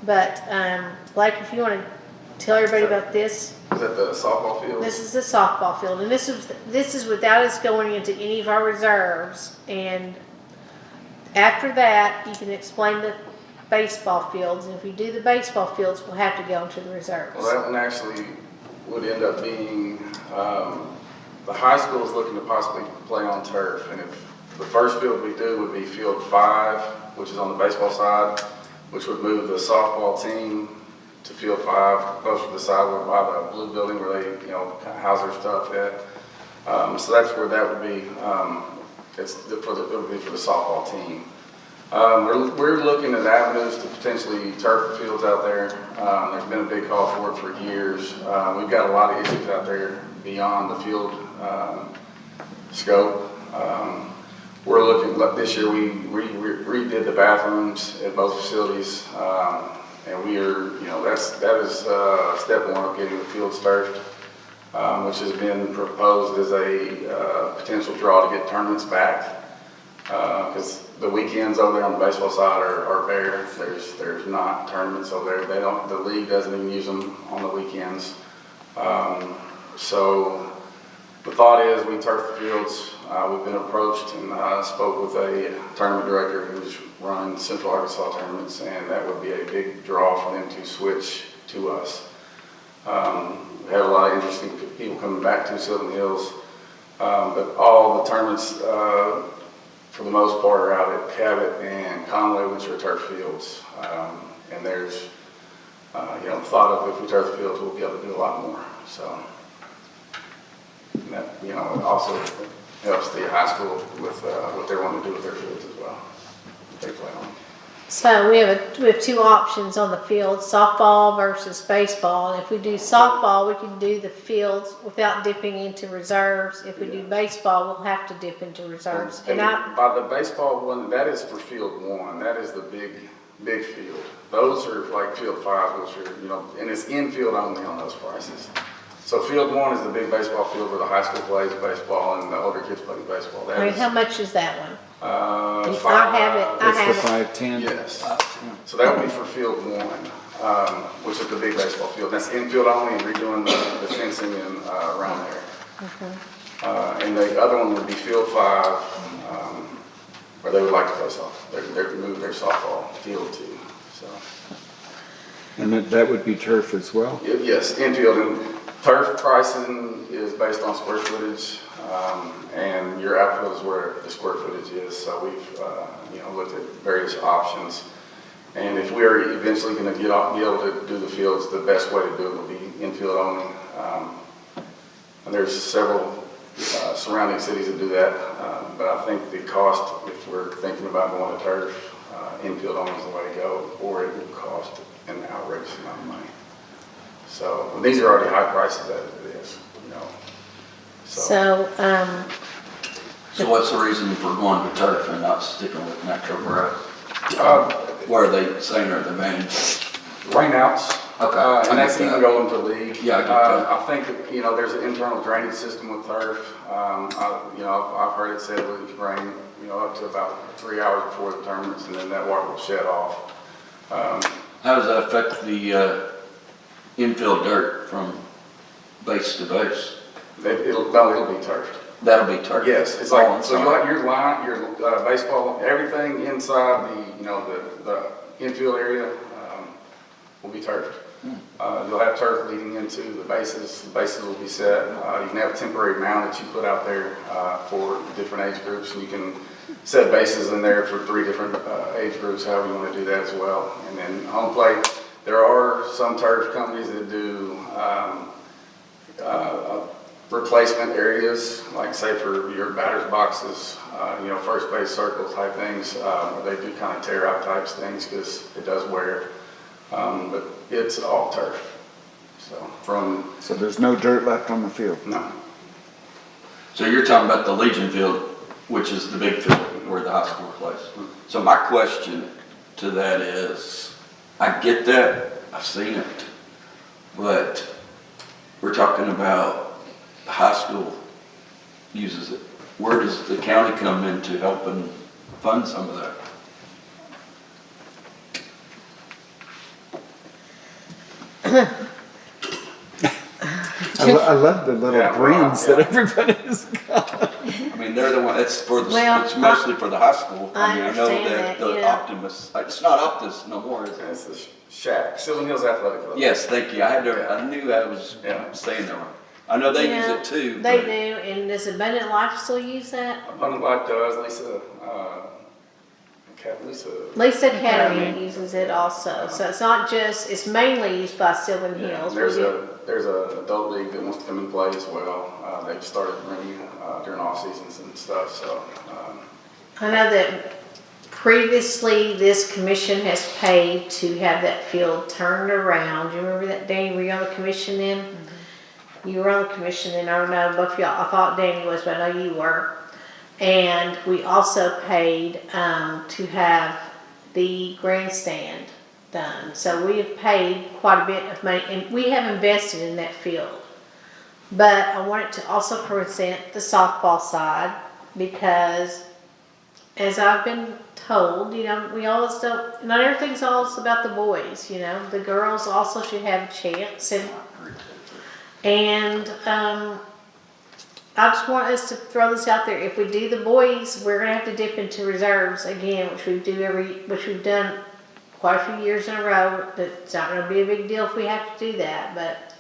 But, Blake, if you wanna tell everybody about this. Is that the softball field? This is the softball field, and this is without us going into any of our reserves. And after that, you can explain the baseball fields, and if we do the baseball fields, we'll have to go into the reserves. Well, that one actually would end up being, the high school is looking to possibly play on turf, and if the first field we do would be field 5, which is on the baseball side, which would move the softball team to field 5, closer to the side by the blue building where they, kind of house their stuff at. So that's where that would be. It would be for the softball team. We're looking at avenues to potentially turf the fields out there. There's been a big call for it for years. We've got a lot of issues out there beyond the field scope. We're looking, this year we redid the bathrooms at both facilities. And we are, that is step one of getting the fields turfed, which has been proposed as a potential draw to get tournaments back. Because the weekends over there on the baseball side are bare. There's not tournaments over there. The league doesn't even use them on the weekends. So the thought is we turf the fields. We've been approached and spoke with a tournament director who's running Central Arkansas tournaments, and that would be a big draw for them to switch to us. We have a lot of interesting people coming back to Silver Hills, but all the tournaments, for the most part, are out at Cabot and Conway, which are turf fields. And there's, thought of if we turf the fields, we'll be able to do a lot more. So, and that, it also helps the high school with what they want to do with their fields as well. They play on. So we have 2 options on the field, softball versus baseball. If we do softball, we can do the fields without dipping into reserves. If we do baseball, we'll have to dip into reserves. And by the baseball one, that is for field 1. That is the big field. Those are like field 5, which are, and it's infield only on those prices. So field 1 is the big baseball field where the high school plays baseball and the older kids play baseball. How much is that one? I have it. It's the 510? Yes. So that would be for field 1, which is the big baseball field. That's infield only, and redoing the fencing and around there. And the other one would be field 5, where they would like to play softball. They're move their softball field to. So. And that would be turf as well? Yes, infield, and turf pricing is based on square footage. And your outfield is where the square footage is. So we've, looked at various options. And if we are eventually going to be able to do the fields, the best way to do it will be infield only. And there's several surrounding cities that do that. But I think the cost, if we're thinking about going to turf, infield only is the way to go, or it will cost an outrageous amount of money. So these are already high prices as it is, So what's the reason for going to turf and not sticking with natural grass? What are they saying are the advantages? Rainouts. Okay. And that's even going to league. Yeah, I get that. I think, there's an internal drainage system with turf. I've heard it said it can rain, up to about 3 hours before the tournaments, and then that water will shed off. How does that affect the infield dirt from base to base? It'll be turfed. That'll be turf. Yes, it's like, so your line, your baseball, everything inside the infield area will be turfed. You'll have turf leading into the bases. The bases will be set. You can have a temporary mound that you put out there for different age groups, and you can set bases in there for 3 different age groups, however you want to do that as well. And then home plate, there are some turf companies that do replacement areas, like say for your batter's boxes, first base circle type things, where they do kind of tear out types things because it does wear. But it's all turf. So there's no dirt left on the field? no. So you're talking about the Legion Field, which is the big field where the high school plays. So my question to that is, I get that, I've seen it, but we're talking about the high school uses it. Where does the county come in to help and fund some of that? I love the little grins that everybody's got. I mean, they're the one, it's for the, Well, it's mostly for the high school. I mean, I know understand that that, the yeah. Optimus, it's not Optus no more, is it? It's the Shack, Sylvan Hills Athletic Club. Yes, thank you. I knew I was saying that wrong. I know they use it too. They but- do, and does Abundant Life still use that? Abundant Life does, Lisa Academy uses it also, so it's not just, it's mainly used by Sylvan Hills. There's a adult league that wants to come and play as well. They've started ringing during off seasons and stuff, so. I know that previously this commission has paid to have that field turned around. Do you remember that, Danny? Were you on the commission then? Mm-hmm. You were on the commission then, I don't know, both of y'all, I thought Danny was, but I know you were. And we also paid to have the grandstand done. So we have paid quite a bit of money, and we have invested in that field. But I wanted to also present the softball side because, as I've been told, we always don't, not everything's always about the boys, the girls also should have a chance. And I just want us to throw this out there. If we do the boys, we're gonna have to dip into reserves again, which we've done quite a few years in a row. It's not gonna be a big deal if we have to do that, but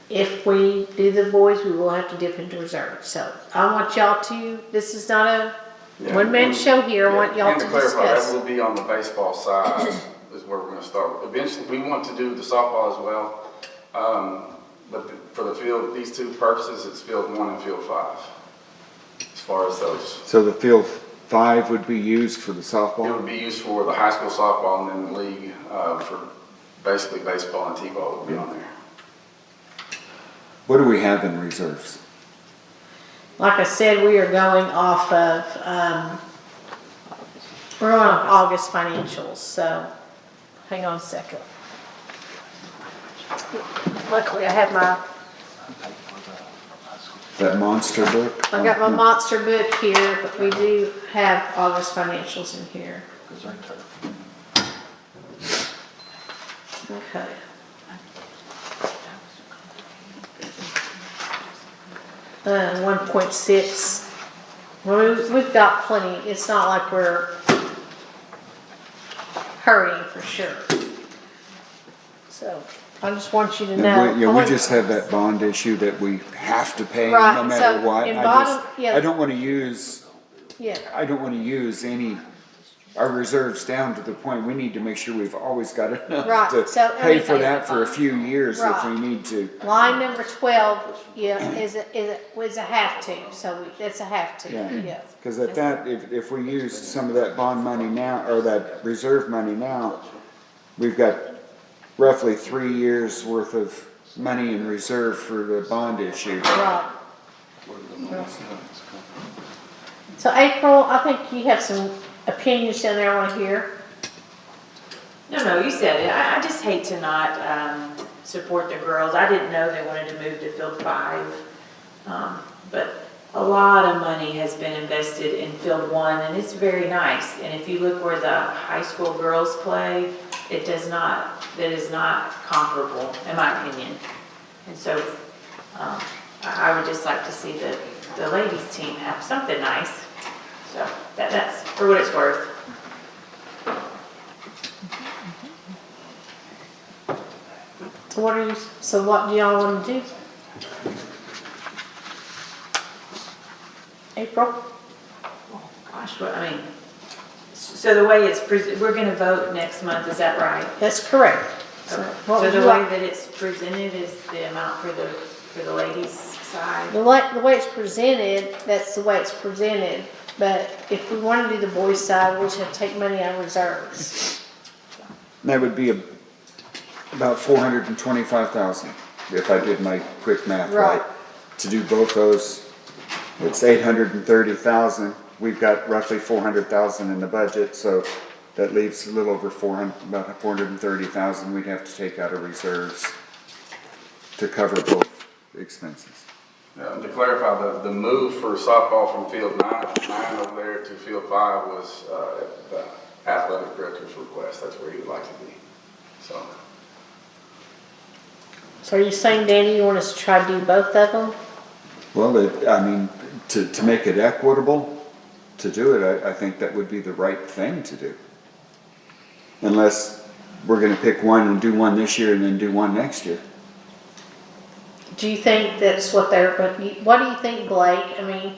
if we do the boys, we will have to dip into reserves. So I want y'all to, this is not a one-man show here. I want y'all to clarify, discuss. that will be on the baseball side is where we're gonna start. Eventually, we want to do the softball as well. But for the field, these two purposes, it's field 1 and field 5. As far as those. So the field 5 would be used for the It softball? would be used for the high school softball, and then the league for basically baseball and t-ball would be on there. What do we have in reserves? Like I said, we are going off of, we're going off August financials, so hang on a second. Luckily, I have That monster book? I got my monster book here, but we do have August financials in here. Okay. Uh, 1.6. Well, we've got plenty. It's not like we're hurrying for sure. So I just want you to know. We just have that bond issue that we have to pay Right, no matter so what. in bottom- yeah. I don't want to use Yeah. our reserves down to the point we need to make sure we've always got enough Right, to so pay for everything. that for a few years if Right. we need to. Line number 12, is a have to. So it's a have to. Yeah. Yeah. Because if we use some of that bond money now, or that reserve money now, we've got roughly 3 years worth of money in reserve for the bond issue. Right. So April, I think you have some opinions down there I want to hear. No, you said it. I just hate to not support the girls. I didn't know they wanted to move to Field 5. But a lot of money has been invested in Field 1, and it's very nice. And if you look where the high school girls play, that is not comparable, in my opinion. And so I would just like to see the ladies team have something nice. So that's for what it's worth. So what do y'all want to do? April? Oh, gosh, so the way we're gonna vote next month, is that right? That's correct. So what So would the you way like? that it's presented is the amount for the ladies side. The way it's presented, that's the way it's presented. But if we want to do the boys' side, we just have to take money out of reserves. That would be about 425,000, if I did my quick math right. Right. To do both those, it's 830,000. We've got roughly 400,000 in the budget, so that leaves a little over 400, about 430,000 we'd have to take out of reserves to cover both expenses. To clarify, the move for softball from field nine over there to field 5 was the athletic director's request. That's where he would like to be. So are you saying, Danny, you want us to try to do both of them? Well, I mean, to make it equitable, to do it, I think that would be the right thing to do. Unless we're gonna pick one and do one this year and then do one next year. Do you think that's what they're, what do you think, Blake? I mean,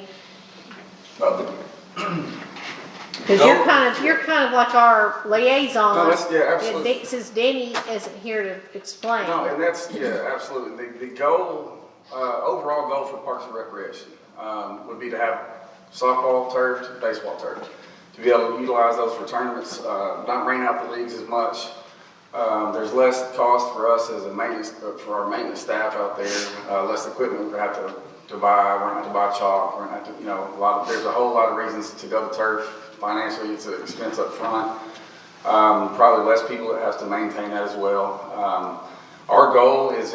because you're kind of like our liaison. No, yeah, absolutely. Since Danny isn't here to explain. No, and that's, yeah, absolutely. The goal, overall goal for Parks and Recreation would be to have softball turf, baseball turf, to be able to utilize those for tournaments, not rain out the leagues as much. There's less cost for us as a maintenance, for our maintenance staff out there, less equipment we have to buy. We're going to have to buy chalk. We're going to have to, there's a whole lot of reasons to go to turf. Financially, it's an expense up front. Probably less people that has to maintain that as well. Our goal is,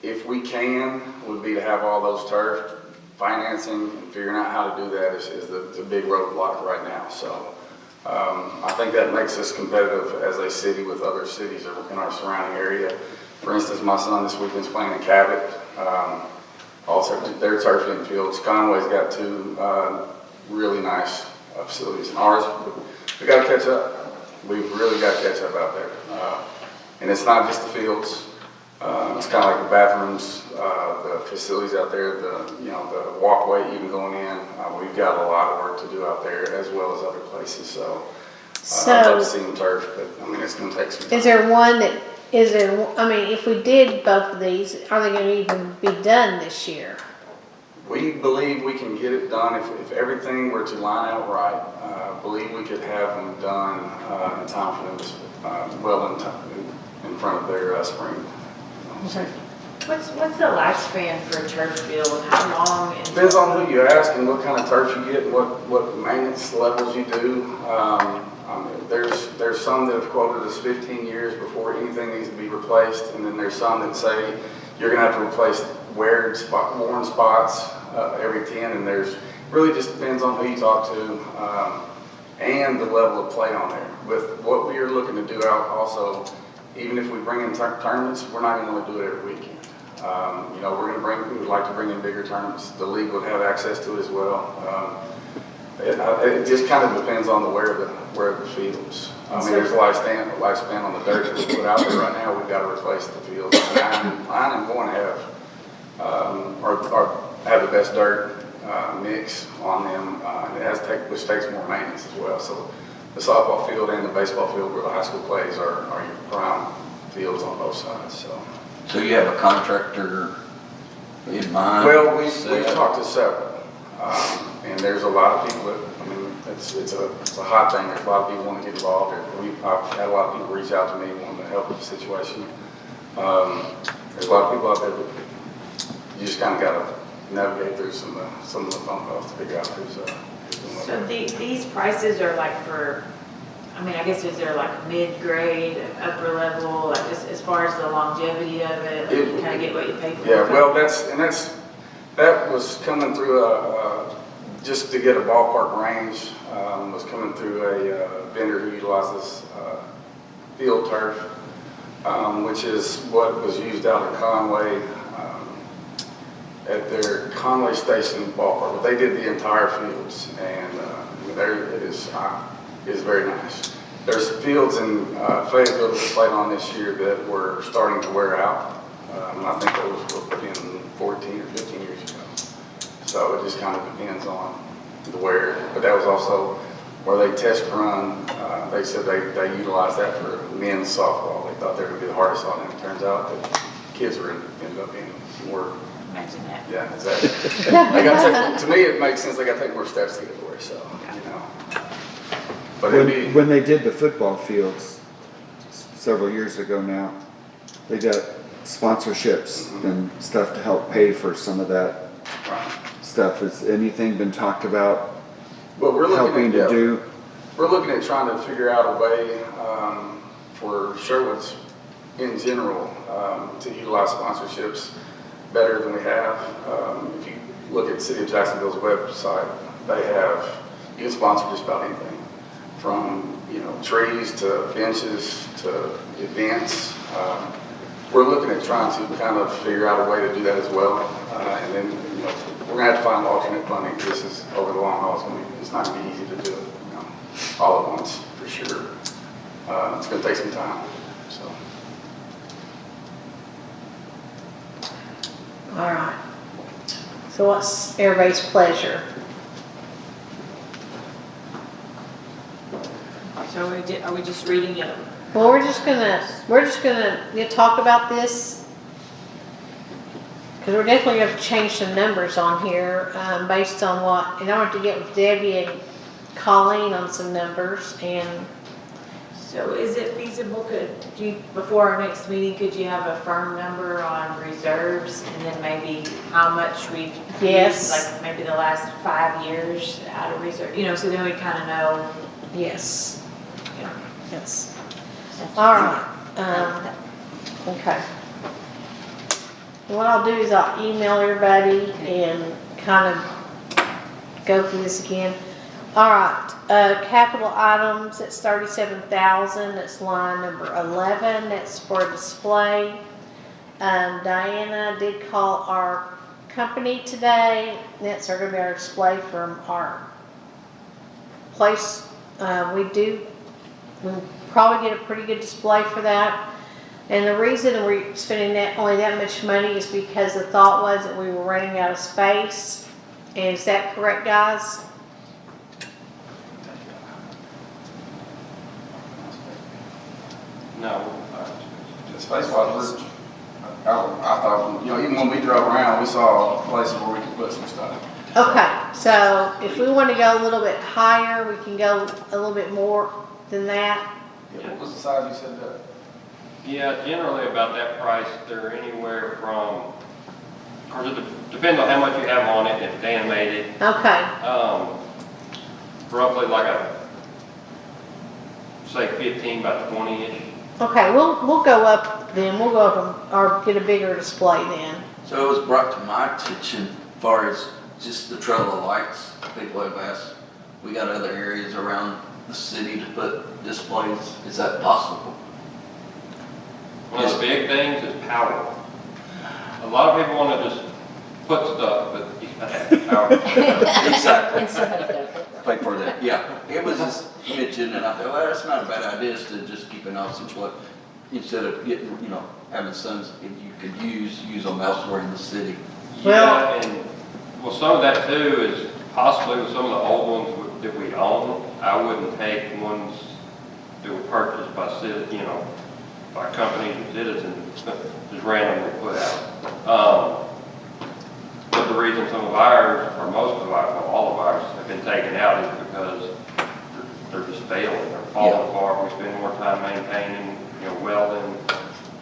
if we can, would be to have all those turf. Financing and figuring out how to do that is the big roadblock right now. So I think that makes us competitive as a city with other cities in our surrounding area. For instance, my son this weekend's playing in Cabot. Also, their turf in fields. Conway's got 2 really nice facilities. And ours, we got to catch up. We've really got to catch up out there. And it's not just the fields. It's kind of like the bathrooms, the facilities out there, the walkway even going in. We've got a lot of work to do out there as well as other places. So I'd love to see them turf, but I mean, it's going to take some time. If we did both of these, are they going to even be done this year? We believe we can get it done if everything were to line out right. Believe we could have them done in time for them in front of their spring. What's the lifespan for a turf field? How long? Depends on who you ask and what kind of turf you get and what maintenance levels you do. There's some that have quoted us 15 years before anything needs to be replaced, and then there's some that say you're going to have to replace worn spots every 10, and really just depends on who you talk to and the level of play on there. With what we are looking to do out also, even if we bring in tournaments, we're not going to do it every weekend. We would like to bring in bigger tournaments. The league would have access to it as well. It just kind of depends on the wear of the fields. There's a lifespan on the dirt that we put out there right now. We've got to replace the fields. Mine and going to have the best dirt mix on them. Which takes more maintenance as well. So the softball field and the baseball field where the high school plays are your prime fields on both sides. So you have a contractor in mind? Well, we've talked to several, and there's a lot of people that, it's a hot thing. There's a lot of people want to get involved. I've had a lot of people reach out to me wanting to help with the situation. There's a lot of people out there that you just kind of got to navigate through some of the phone calls to figure out who's doing what. So these prices are like for, I guess is there like mid-grade, upper level, like just as far as the longevity of it, like you kind of get what you pay for? Yeah, well, that was coming through just to get a ballpark range, was coming through a vendor who utilizes field turf, which is what was used out at Conway, at their Conway Station ballpark. But they did the entire fields, and it is very nice. There's fields in Fayetteville that we played on this year that were starting to wear out. I think those were put in 14 or 15 years ago. So it just kind of depends on the wear. But that was also where they test run. They said they utilized that for men's softball. They thought they were going to be the hardest on it. It turns out that kids ended up being more Imagine that. Yeah, exactly. They gotta take, to me, it makes sense, they gotta take more steps to get there, so, you know. But it'd be, When they did the football fields several years ago now, they got sponsorships and stuff to help pay for some of that right. stuff. Has anything been talked about But we're looking helping at, to yeah, do? we're looking at trying to figure out a way, for Sherwood's in general, to utilize sponsorships better than we have. If you look at City of Jacksonville's website, they have, you can sponsor just about anything, from, you know, trees to benches to events. We're looking at trying to kind of figure out a way to do that as well. And then, you know, we're gonna have to find alternate funding. This is over the long haul, it's not gonna be easy to do it, you know, all at once, for sure. It's gonna take some time, so. All right. So what's everybody's pleasure? So are we just reading it? Well, we're just gonna talk about this, because we're definitely going to change some numbers on here, based on what, and I want to get with Debbie and Colleen on some numbers, and So is it feasible, before our next meeting, could you have a firm number on reserves and then maybe how much we've Yes. used, like maybe the last 5 years out of reserve, you know, so then we kind of know, yes, you know. yes. All right, okay. What I'll do is I'll email everybody and kind of go through this again. All right, capital items, that's 37,000, that's line number 11, that's for display. Diana did call our company today, that's gonna be our display from our place. We'll probably get a pretty good display for that. And the reason we're spending only that much money is because the thought was that we were running out of space. And is that correct, guys? No. Space-wise, I thought, you know, even when we drove around, we saw places where we could put some stuff. Okay, so if we want to go a little bit higher, we can go a little bit more than that. Yeah, what was the size you said that? Yeah, generally about that price, they're anywhere from, of course, it depends on how much you have on it, if it's animated. Okay, Roughly like say 15 by 20-ish. okay, we'll go up then. We'll go up or get a bigger display then. So it was brought to my attention as far as just the trail of lights. People have asked, we got other areas around the city to put displays. Is that possible? One of the big things is power. A lot of people want to just put stuff, but you gotta have power. Exactly. And somebody does it. Pay for that, yeah. It was just mentioned, and I thought, well, that's not a bad idea, is to just keep an option what, instead of getting, you know, having some you could use them elsewhere in the city. Yeah, and well, some of that too is possibly with some of the old ones that we own. I wouldn't take ones that were purchased by by companies and citizens, just randomly put out. But the reason some of ours, or most of ours, well, all of ours, have been taken out is because they're just failing, they're falling apart. We spend more time maintaining, welding,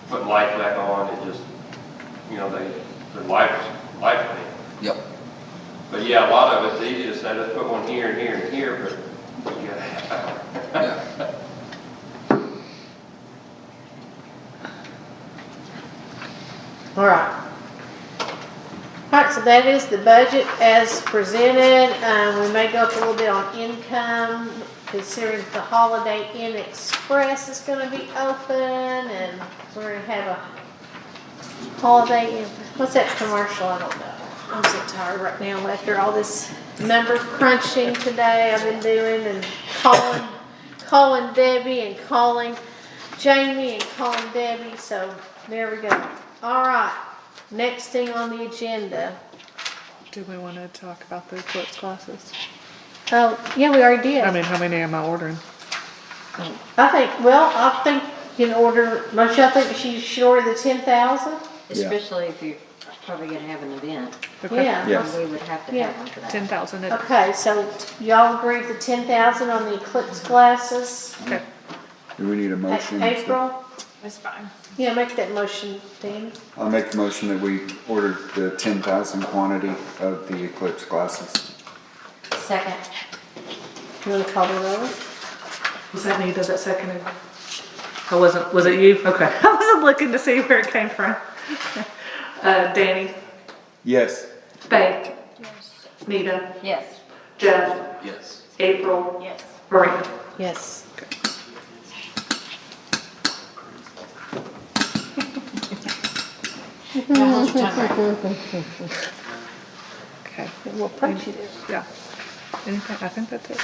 putting lights back on. It just, their lifespan. Yep. But yeah, a lot of it's easy to say, let's put one here and here and here, but you gotta have power. Yeah. All right. All right, so that is the budget as presented. We may go up a little bit on income, considering the Holiday Inn Express is going to be open, and we're going to have a Holiday Inn. What's that commercial? I don't know. I'm so tired right now after all this number crunching today I've been doing, and calling Debbie and calling Jamie and calling Debbie. So there we go. All right. Next thing on the agenda. Do we want to talk about the eclipse classes? Oh, yeah, we already did. I mean, how many am I ordering? I think you can order, don't y'all think she should order the 10,000? Especially if probably gonna have an event. Yeah. Yes. And we would have to Yeah. have one for that. 10,000. Okay, so y'all agree with the 10,000 on the eclipse glasses? Okay. Do we need a motion? April? That's fine. Yeah, make that motion, Dan. I'll make the motion that we order the 10,000 quantity of the eclipse glasses. Second. You wanna call the roll? Was that Nita that seconded? Was it you? Okay. I wasn't looking to see where it came from. Danny, Yes. Faith, Nita, Yes. Jeff, Yes. April, Yes. Marina. Yes. Now hold your tongue right. Okay. We'll punch you there. Yeah. Anything? I think that's it.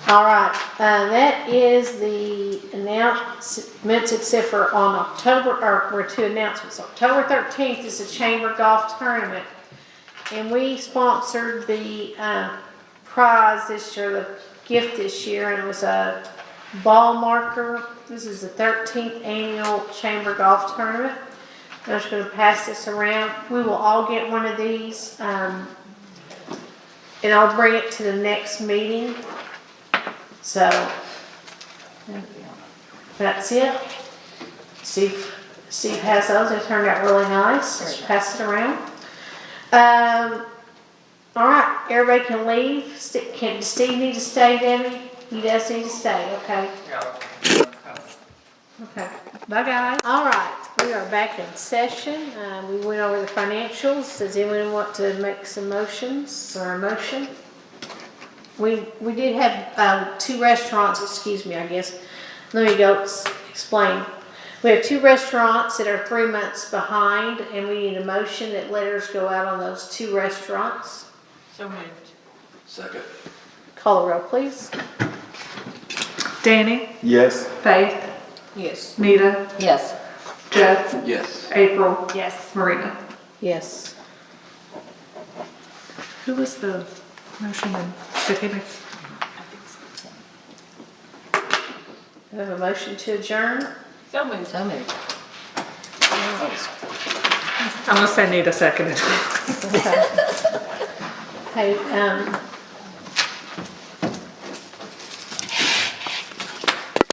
All right, that is the announcements, except for on October, or we're two announcements. October 13th is the Chamber Golf Tournament. And we sponsored the prize this year, the gift this year, and it was a ball marker. This is the 13th annual Chamber Golf Tournament. I'm just going to pass this around. We will all get one of these. And I'll bring it to the next meeting. So, that's it. Steve has those. They turned out really nice. Just pass it around. All right, everybody can leave. Does Steve need to stay, Debbie? He does need to stay, okay? Okay, bye guys. All right, we are back in session. We went over the financials. Does anyone want to make some motions or a motion? We did have two restaurants, excuse me, I guess. Let me go explain. We have two restaurants that are 3 months behind, and we need a motion that letters go out on those two restaurants. So moved. Second. Call the roll, please. Danny, Yes. Faith, Yes. Nita, Yes. Jeff, Yes. April, Yes. Marina. Yes. Who was the motion and did he make? We have a motion to adjourn. So moved. So moved. I'm gonna say Nita seconded. Okay,